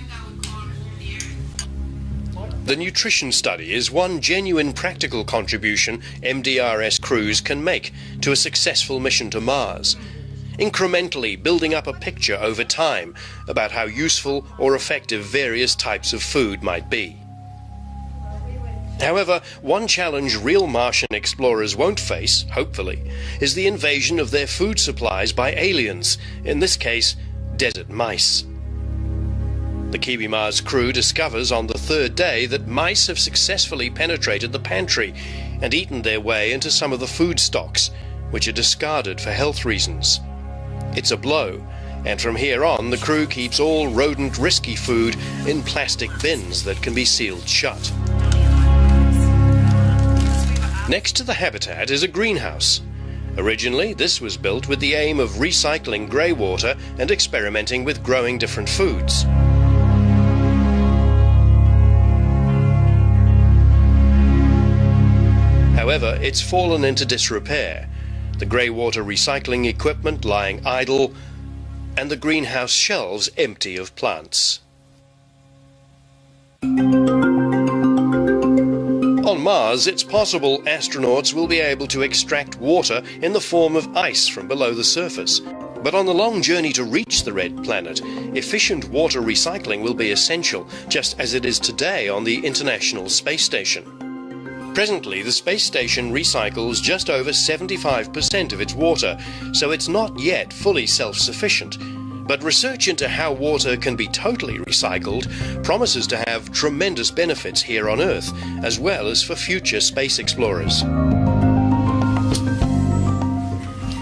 S19: The nutrition study is one genuine practical contribution MDRS crews can make to a successful mission to Mars. incrementally building up a picture over time about how useful or effective various types of food might be. However, one challenge real Martian explorers won't face, hopefully, is the invasion of their food supplies by aliens, in this case, desert mice. The Kiwi Mars crew discovers on the third day that mice have successfully penetrated the pantry and eaten their way into some of the food stocks, which are discarded for health reasons. It's a blow, and from here on the crew keeps all rodent risky food in plastic bins that can be sealed shut. Next to the habitat is a greenhouse. Originally, this was built with the aim of recycling grey water and experimenting with growing different foods. However, it's fallen into disrepair, the grey water recycling equipment lying idle, and the greenhouse shelves empty of plants. On Mars, it's possible astronauts will be able to extract water in the form of ice from below the surface. But on the long journey to reach the red planet, efficient water recycling will be essential, just as it is today on the International Space Station. Presently, the space station recycles just over 75% of its water, so it's not yet fully self-sufficient. But research into how water can be totally recycled promises to have tremendous benefits here on Earth, as well as for future space explorers.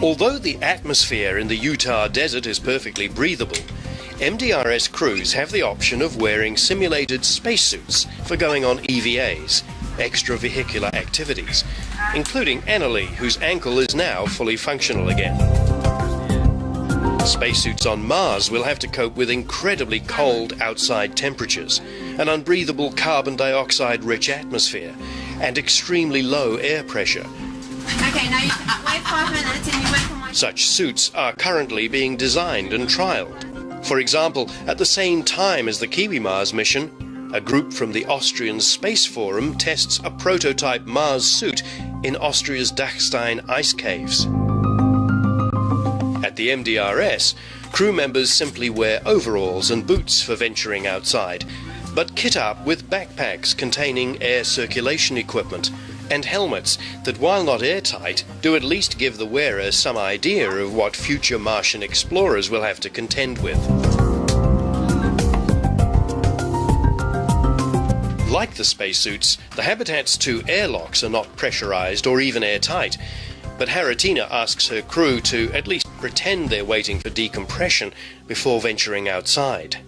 S19: Although the atmosphere in the Utah desert is perfectly breathable, MDRS crews have the option of wearing simulated spacesuits for going on EVAs, extravehicular activities, including Annalie, whose ankle is now fully functional again. Spacesuits on Mars will have to cope with incredibly cold outside temperatures, an unbreathable carbon dioxide-rich atmosphere, and extremely low air pressure.
S26: Okay, now you wait 5 minutes and you wait for my...
S19: Such suits are currently being designed and trialled. For example, at the same time as the Kiwi Mars mission, a group from the Austrian Space Forum tests a prototype Mars suit in Austria's Dachstein ice caves. At the MDRS, crew members simply wear overalls and boots for venturing outside, but kit up with backpacks containing air circulation equipment and helmets that, while not airtight, do at least give the wearer some idea of what future Martian explorers will have to contend with. Like the spacesuits, the Habitat's 2 airlocks are not pressurized or even airtight, but Haratina asks her crew to at least pretend they're waiting for decompression before venturing outside.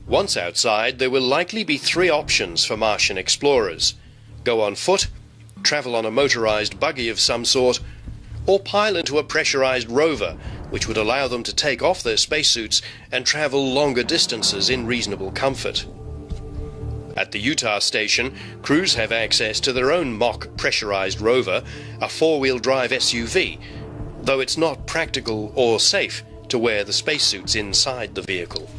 S19: Once outside, there will likely be 3 options for Martian explorers: go on foot, travel on a motorized buggy of some sort, or pile into a pressurized rover, which would allow them to take off their spacesuits and travel longer distances in reasonable comfort. At the Utah station, crews have access to their own mock pressurized rover, a 4-wheel drive SUV, though it's not practical or safe to wear the spacesuits inside the vehicle.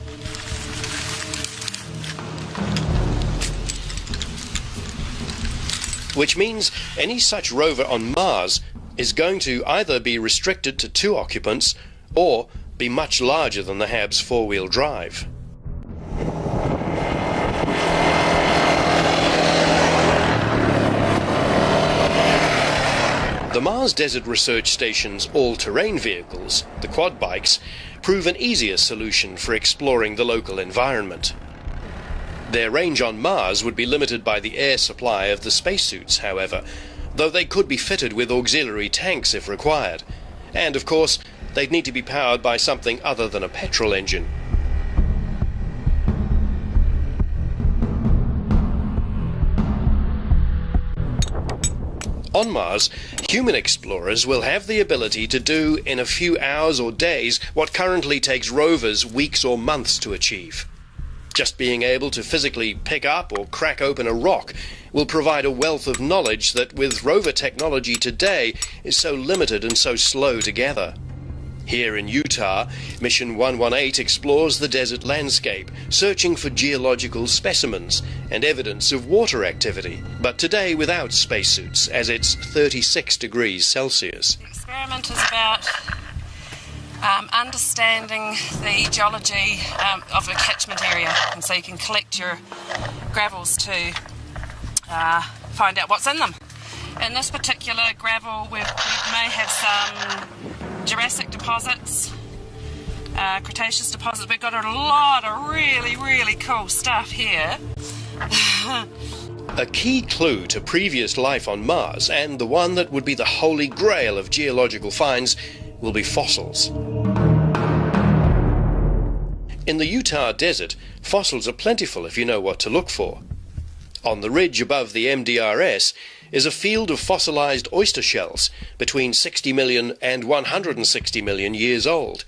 S19: Which means any such rover on Mars is going to either be restricted to 2 occupants or be much larger than the Hab's 4-wheel drive. The Mars Desert Research Station's all-terrain vehicles, the quad bikes, prove an easier solution for exploring the local environment. Their range on Mars would be limited by the air supply of the spacesuits, however, though they could be fitted with auxiliary tanks if required. And, of course, they'd need to be powered by something other than a petrol engine. On Mars, human explorers will have the ability to do in a few hours or days what currently takes rovers weeks or months to achieve. Just being able to physically pick up or crack open a rock will provide a wealth of knowledge that with rover technology today is so limited and so slow to gather. Here in Utah, Mission 118 explores the desert landscape, searching for geological specimens and evidence of water activity, but today without spacesuits, as it's 36 degrees Celsius.
S23: The experiment is about understanding the geology of a catchment area, and so you can collect your gravels to find out what's in them. In this particular gravel, we may have some Jurassic deposits, Cretaceous deposits. We've got a lot of really, really cool stuff here.
S19: A key clue to previous life on Mars, and the one that would be the holy grail of geological finds, will be fossils. In the Utah desert, fossils are plentiful if you know what to look for. On the ridge above the MDRS is a field of fossilized oyster shells between 60 million and 160 million years old,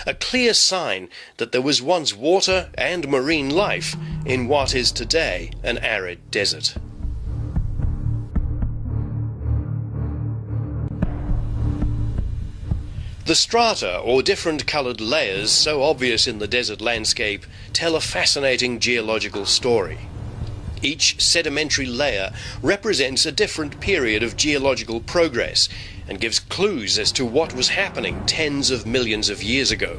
S19: a clear sign that there was once water and marine life in what is today an arid desert. The strata, or different coloured layers so obvious in the desert landscape, tell a fascinating geological story. Each sedimentary layer represents a different period of geological progress and gives clues as to what was happening tens of millions of years ago.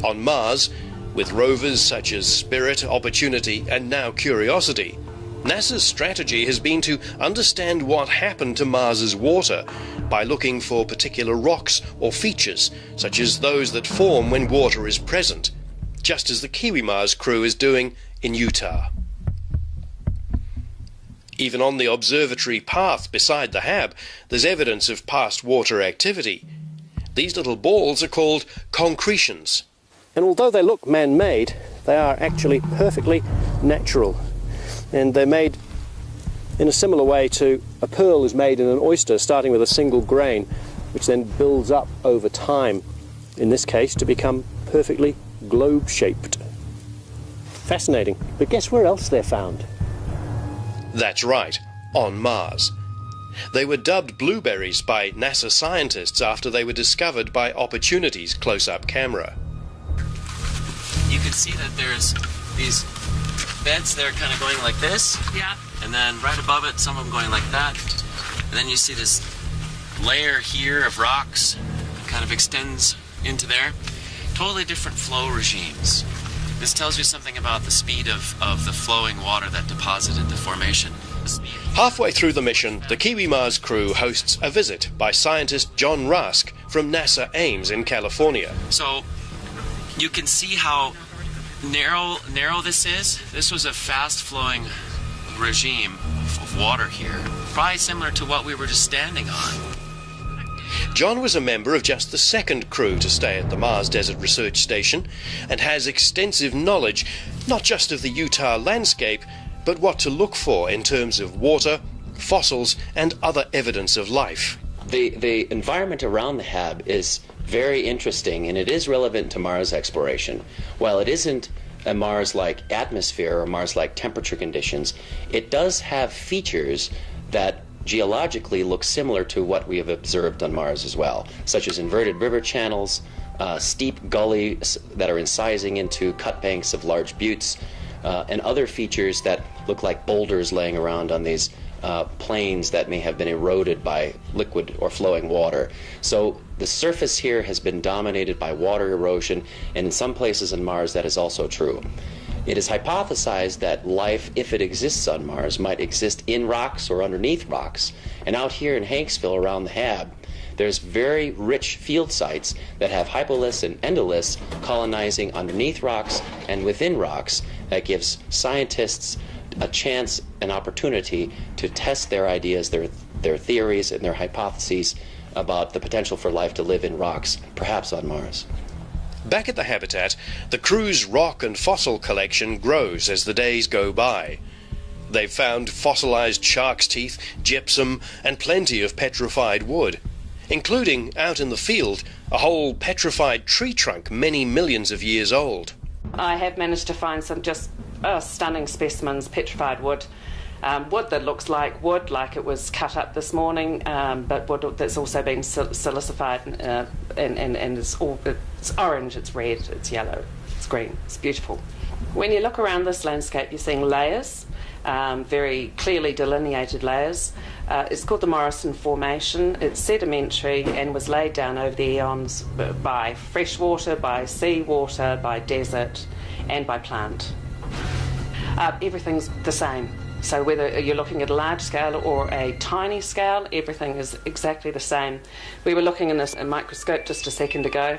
S19: On Mars, with rovers such as Spirit, Opportunity and now Curiosity, NASA's strategy has been to understand what happened to Mars's water by looking for particular rocks or features, such as those that form when water is present, just as the Kiwi Mars crew is doing in Utah. Even on the observatory path beside the hab, there's evidence of past water activity. These little balls are called concretions.
S21: And although they look man-made, they are actually perfectly natural. And they're made in a similar way to a pearl is made in an oyster, starting with a single grain, which then builds up over time, in this case, to become perfectly globe-shaped. Fascinating. But guess where else they're found?
S19: That's right, on Mars. They were dubbed blueberries by NASA scientists after they were discovered by Opportunity's close-up camera.
S9: You can see that there's these beds there kind of going like this.
S23: Yeah.
S9: And then right above it, some of them going like that. And then you see this layer here of rocks kind of extends into there. Totally different flow regimes. This tells you something about the speed of the flowing water that deposited the formation.
S19: Halfway through the mission, the Kiwi Mars crew hosts a visit by scientist John Rusk from NASA Ames in California.
S9: So you can see how narrow this is. This was a fast-flowing regime of water here, probably similar to what we were just standing on.
S19: John was a member of just the second crew to stay at the Mars Desert Research Station and has extensive knowledge not just of the Utah landscape, but what to look for in terms of water, fossils and other evidence of life.
S11: The environment around the hab is very interesting, and it is relevant to Mars exploration. While it isn't a Mars-like atmosphere or Mars-like temperature conditions, it does have features that geologically look similar to what we have observed on Mars as well, such as inverted river channels, steep gullies that are incising into cut banks of large buttes, and other features that look like boulders laying around on these plains that may have been eroded by liquid or flowing water. So the surface here has been dominated by water erosion, and in some places on Mars that is also true. It is hypothesized that life, if it exists on Mars, might exist in rocks or underneath rocks. And out here in Hanksville around the hab, there's very rich field sites that have hypoliths and endoliths colonizing underneath rocks and within rocks. That gives scientists a chance, an opportunity to test their ideas, their theories and their hypotheses about the potential for life to live in rocks, perhaps on Mars.
S19: Back at the habitat, the crew's rock and fossil collection grows as the days go by. They've found fossilized shark's teeth, gypsum, and plenty of petrified wood, including, out in the field, a whole petrified tree trunk many millions of years old.
S23: I have managed to find some just stunning specimens, petrified wood. Wood that looks like wood, like it was cut up this morning, but wood that's also been silicified and it's orange, it's red, it's yellow, it's green, it's beautiful. When you look around this landscape, you're seeing layers, very clearly delineated layers. It's called the Morrison Formation. It's sedimentary and was laid down over the eons by freshwater, by seawater, by desert, and by plant. Everything's the same. So whether you're looking at a large scale or a tiny scale, everything is exactly the same. We were looking in this microscope just a second ago.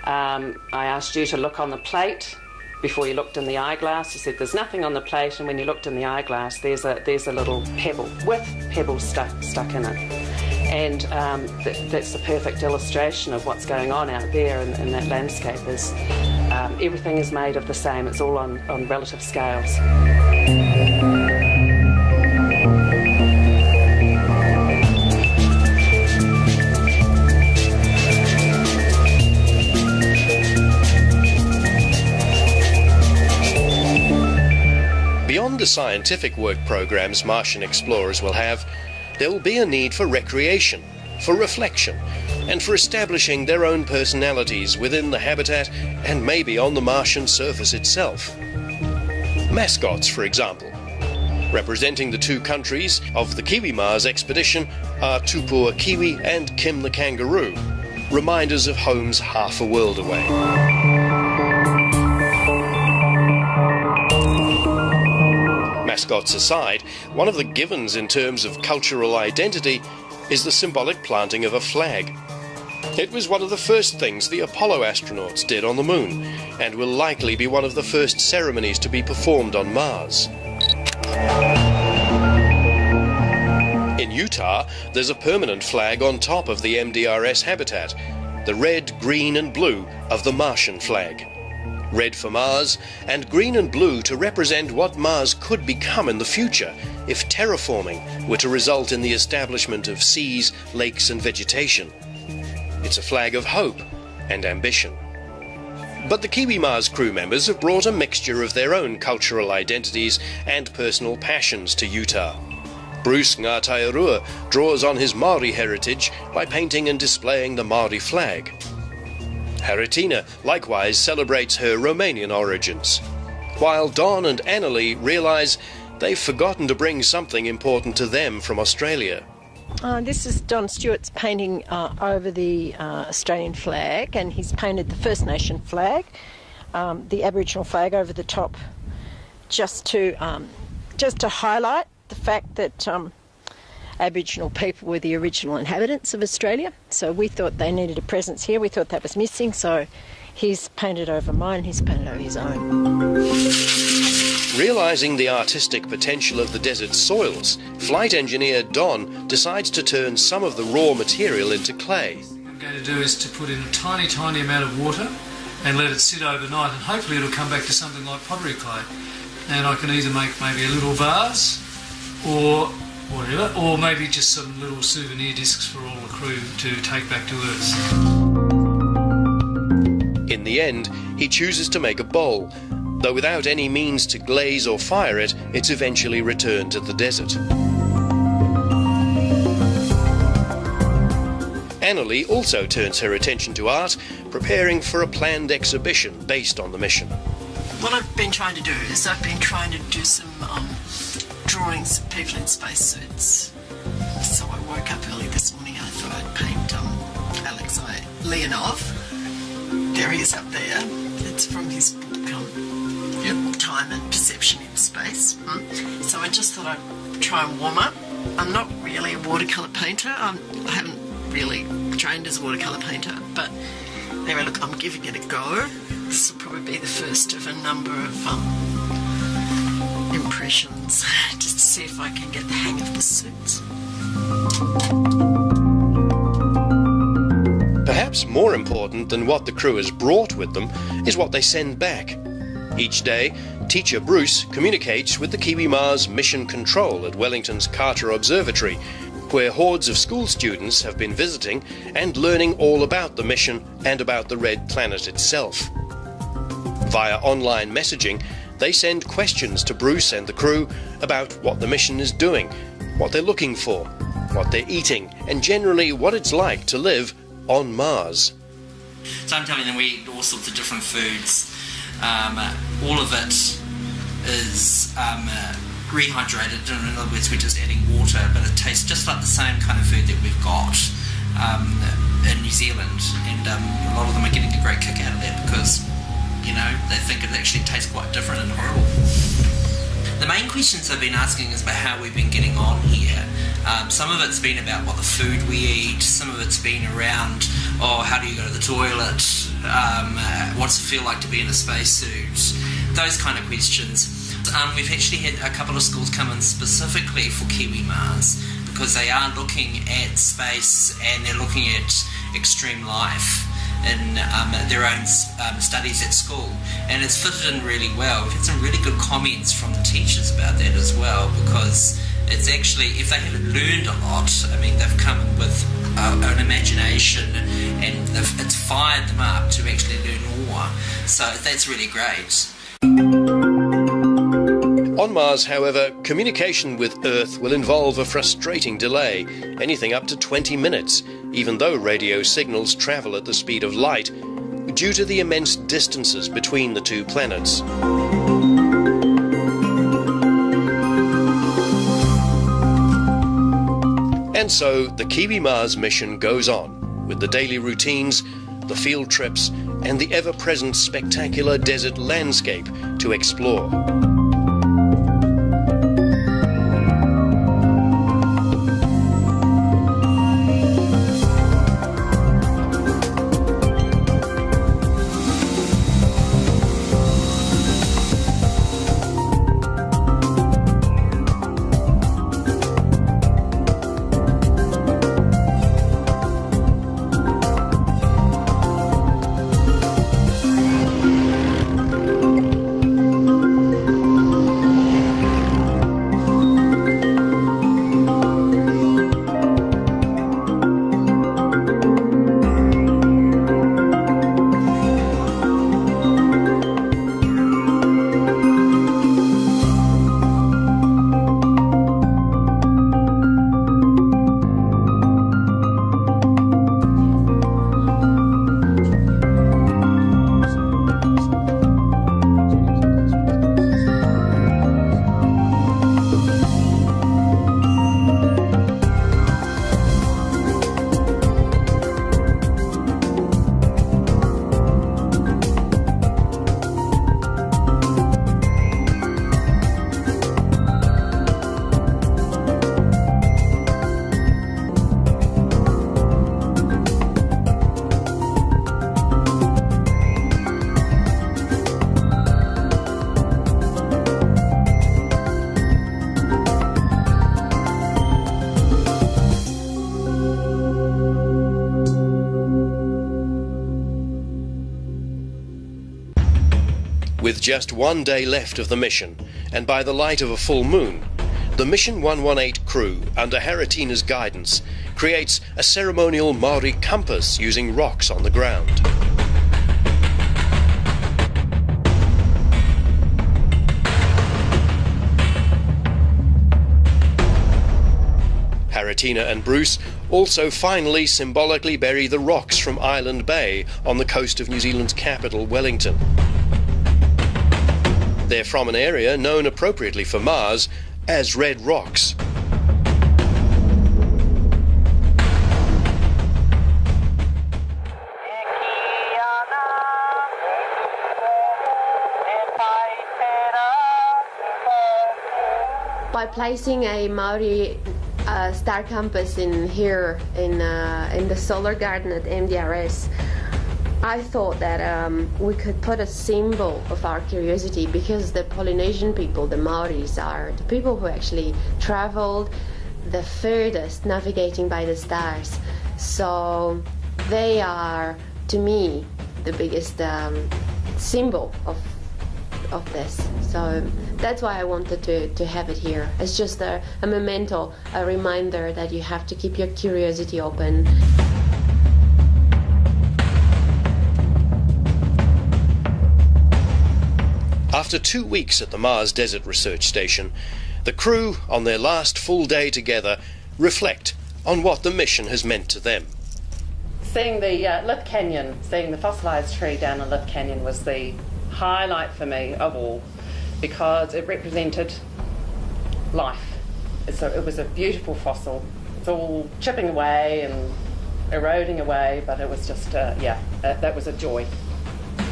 S23: I asked you to look on the plate before you looked in the eyeglass. You said there's nothing on the plate, and when you looked in the eyeglass, there's a little pebble with pebbles stuck in it. And that's the perfect illustration of what's going on out there in that landscape. Is everything is made of the same. It's all on relative scales.
S19: Beyond the scientific work programs Martian explorers will have, there will be a need for recreation, for reflection, and for establishing their own personalities within the habitat and maybe on the Martian surface itself. Mascots, for example. Representing the two countries of the Kiwi Mars expedition are Tupua Kiwi and Kim the kangaroo, reminders of homes half a world away. Mascots aside, one of the givens in terms of cultural identity is the symbolic planting of a flag. It was one of the first things the Apollo astronauts did on the moon, and will likely be one of the first ceremonies to be performed on Mars. In Utah, there's a permanent flag on top of the MDRS habitat, the red, green and blue of the Martian flag. Red for Mars, and green and blue to represent what Mars could become in the future if terraforming were to result in the establishment of seas, lakes and vegetation. It's a flag of hope and ambition. But the Kiwi Mars crew members have brought a mixture of their own cultural identities and personal passions to Utah. Bruce Ngātairua draws on his Māori heritage by painting and displaying the Māori flag. Haritina likewise celebrates her Romanian origins, while Don and Annalie realise they've forgotten to bring something important to them from Australia.
S1: This is Don Stewart's painting over the Australian flag, and he's painted the First Nation flag, the Aboriginal flag over the top, just to highlight the fact that Aboriginal people were the original inhabitants of Australia, so we thought they needed a presence here. We thought that was missing, so he's painted over mine, he's painted over his own.
S19: Realising the artistic potential of the desert soils, flight engineer Don decides to turn some of the raw material into clay.
S24: What I'm going to do is to put in a tiny, tiny amount of water and let it sit overnight, and hopefully it'll come back to something like pottery clay. And I can either make maybe a little vase or whatever, or maybe just some little souvenir discs for all the crew to take back to Earth.
S19: In the end, he chooses to make a bowl, though without any means to glaze or fire it, it's eventually returned to the desert. Annalie also turns her attention to art, preparing for a planned exhibition based on the mission.
S22: What I've been trying to do is I've been trying to do some drawings of people in spacesuits. So I woke up early this morning and I thought I'd paint Alexei Leonov. There he is up there. It's from his book, Time and Perception in Space. So I just thought I'd try and warm up. I'm not really a watercolour painter. I haven't really trained as a watercolour painter, but anyway, look, I'm giving it a go. This will probably be the first of a number of impressions, just to see if I can get the hang of the suits.
S19: Perhaps more important than what the crew has brought with them is what they send back. Each day, teacher Bruce communicates with the Kiwi Mars Mission Control at Wellington's Carter Observatory, where hordes of school students have been visiting and learning all about the mission and about the Red Planet itself. Via online messaging, they send questions to Bruce and the crew about what the mission is doing, what they're looking for, what they're eating, and generally what it's like to live on Mars.
S25: So I'm telling them we eat all sorts of different foods. All of it is rehydrated. In other words, we're just adding water, but it tastes just like the same kind of food that we've got in New Zealand. And a lot of them are getting a great kick out of that because, they think it actually tastes quite different and horrible. The main questions I've been asking is about how we've been getting on here. Some of it's been about what the food we eat, some of it's been around, how do you go to the toilet, what's it feel like to be in a spacesuit, those kind of questions. We've actually had a couple of schools come in specifically for Kiwi Mars because they are looking at space and they're looking at extreme life in their own studies at school, and it's fitted in really well. We've had some really good comments from the teachers about that as well, because it's actually, if they haven't learned a lot, they've come with an imagination and it's fired them up to actually learn more, so that's really great.
S19: On Mars, however, communication with Earth will involve a frustrating delay, anything up to 20 minutes, even though radio signals travel at the speed of light, due to the immense distances between the two planets. And so the Kiwi Mars mission goes on, with the daily routines, the field trips, and the ever-present spectacular desert landscape to explore. With just 1 day left of the mission, and by the light of a full moon, the Mission 118 crew, under Haritina's guidance, creates a ceremonial Maori compass using rocks on the ground. Haritina and Bruce also finally symbolically bury the rocks from Island Bay on the coast of New Zealand's capital, Wellington. They're from an area known appropriately for Mars as Red Rocks.
S20: By placing a Maori star compass in here in the solar garden at MDRS, I thought that we could put a symbol of our curiosity, because the Polynesian people, the Maoris, are the people who actually traveled the furthest navigating by the stars. So they are, to me, the biggest symbol of this. So that's why I wanted to have it here. It's just a memento, a reminder that you have to keep your curiosity open.
S19: After 2 weeks at the Mars Desert Research Station, the crew, on their last full day together, reflect on what the mission has meant to them.
S6: Seeing the Lift Canyon, seeing the fossilised tree down in Lift Canyon was the highlight for me of all, because it represented life. It was a beautiful fossil. It's all chipping away and eroding away, but it was just, that was a joy.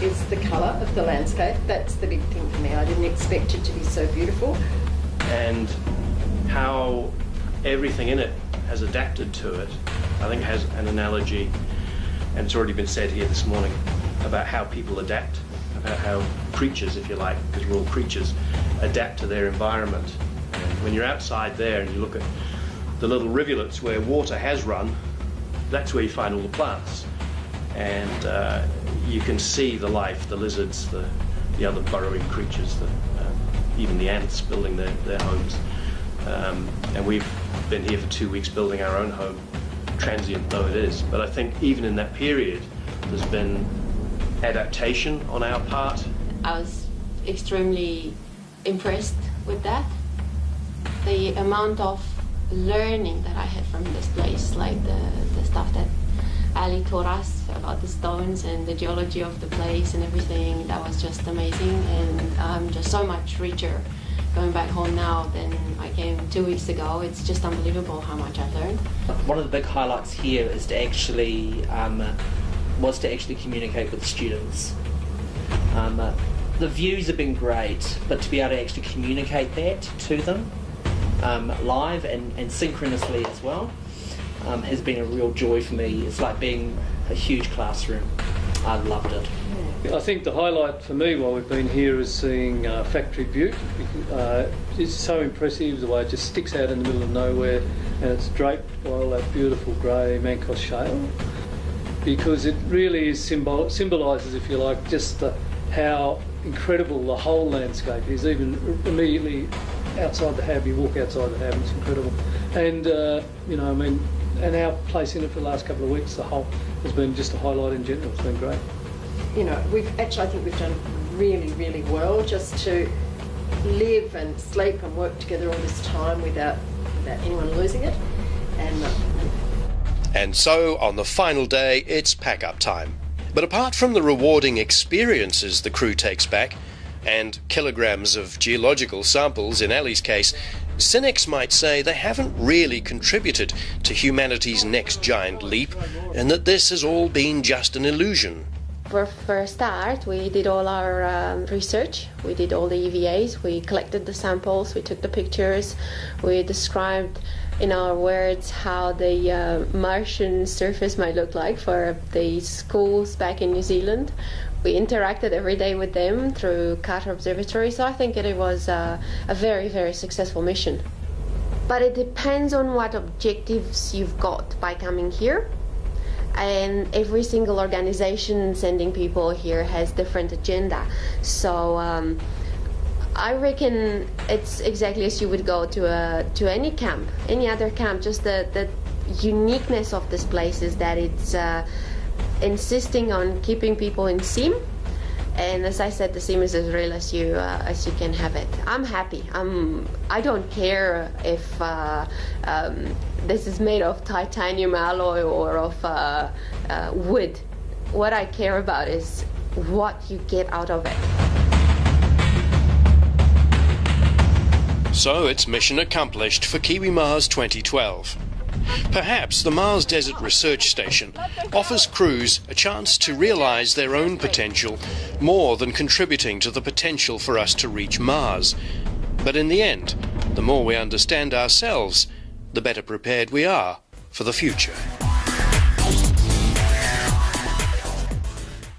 S1: Is the colour of the landscape. That's the big thing for me. I didn't expect it to be so beautiful.
S27: And how everything in it has adapted to it. I think it has an analogy, and it's already been said here this morning, about how people adapt, about how creatures, if you like, because we're all creatures, adapt to their environment. And when you're outside there and you look at the little rivulets where water has run, that's where you find all the plants. And you can see the life, the lizards, the other burrowing creatures, even the ants building their homes. And we've been here for 2 weeks building our own home, transient though it is. But I think even in that period, there's been adaptation on our part.
S20: I was extremely impressed with that. The amount of learning that I had from this place, like the stuff that Ali taught us about the stones and the geology of the place and everything, that was just amazing. And I'm just so much richer going back home now than I came 2 weeks ago. It's just unbelievable how much I've learned.
S5: One of the big highlights here is to actually communicate with students. The views have been great, but to be able to actually communicate that to them live and synchronously as well has been a real joy for me. It's like being a huge classroom. I loved it.
S24: I think the highlight for me while we've been here is seeing Factory Butte. It's so impressive the way it just sticks out in the middle of nowhere, and it's draped by all that beautiful grey Mancos shale, because it really is symbolises, if you like, just how incredible the whole landscape is. Even immediately outside the hab, you walk outside the hab, it's incredible. And and our place in it for the last couple of weeks, the whole has been just a highlight in general. It's been great.
S1: I think we've done really, really well just to live and sleep and work together all this time without anyone losing it.
S19: And so, on the final day, it's pack-up time. But apart from the rewarding experiences the crew takes back, and kilograms of geological samples in Ali's case, cynics might say they haven't really contributed to humanity's next giant leap, and that this has all been just an illusion.
S20: For a start, we did all our research. We did all the EVAs. We collected the samples. We took the pictures. We described in our words how the Martian surface might look like for the schools back in New Zealand. We interacted every day with them through Carter Observatory, so I think it was a very, very successful mission. But it depends on what objectives you've got by coming here. And every single organization sending people here has different agenda. So I reckon it's exactly as you would go to any camp, any other camp. Just the uniqueness of this place is that it's insisting on keeping people in SIM. And as I said, the SIM is as real as you can have it. I'm happy. I don't care if this is made of titanium alloy or of wood. What I care about is what you get out of it.
S19: So it's mission accomplished for Kiwi Mars 2012. Perhaps the Mars Desert Research Station offers crews a chance to realise their own potential more than contributing to the potential for us to reach Mars. But in the end, the more we understand ourselves, the better prepared we are for the future.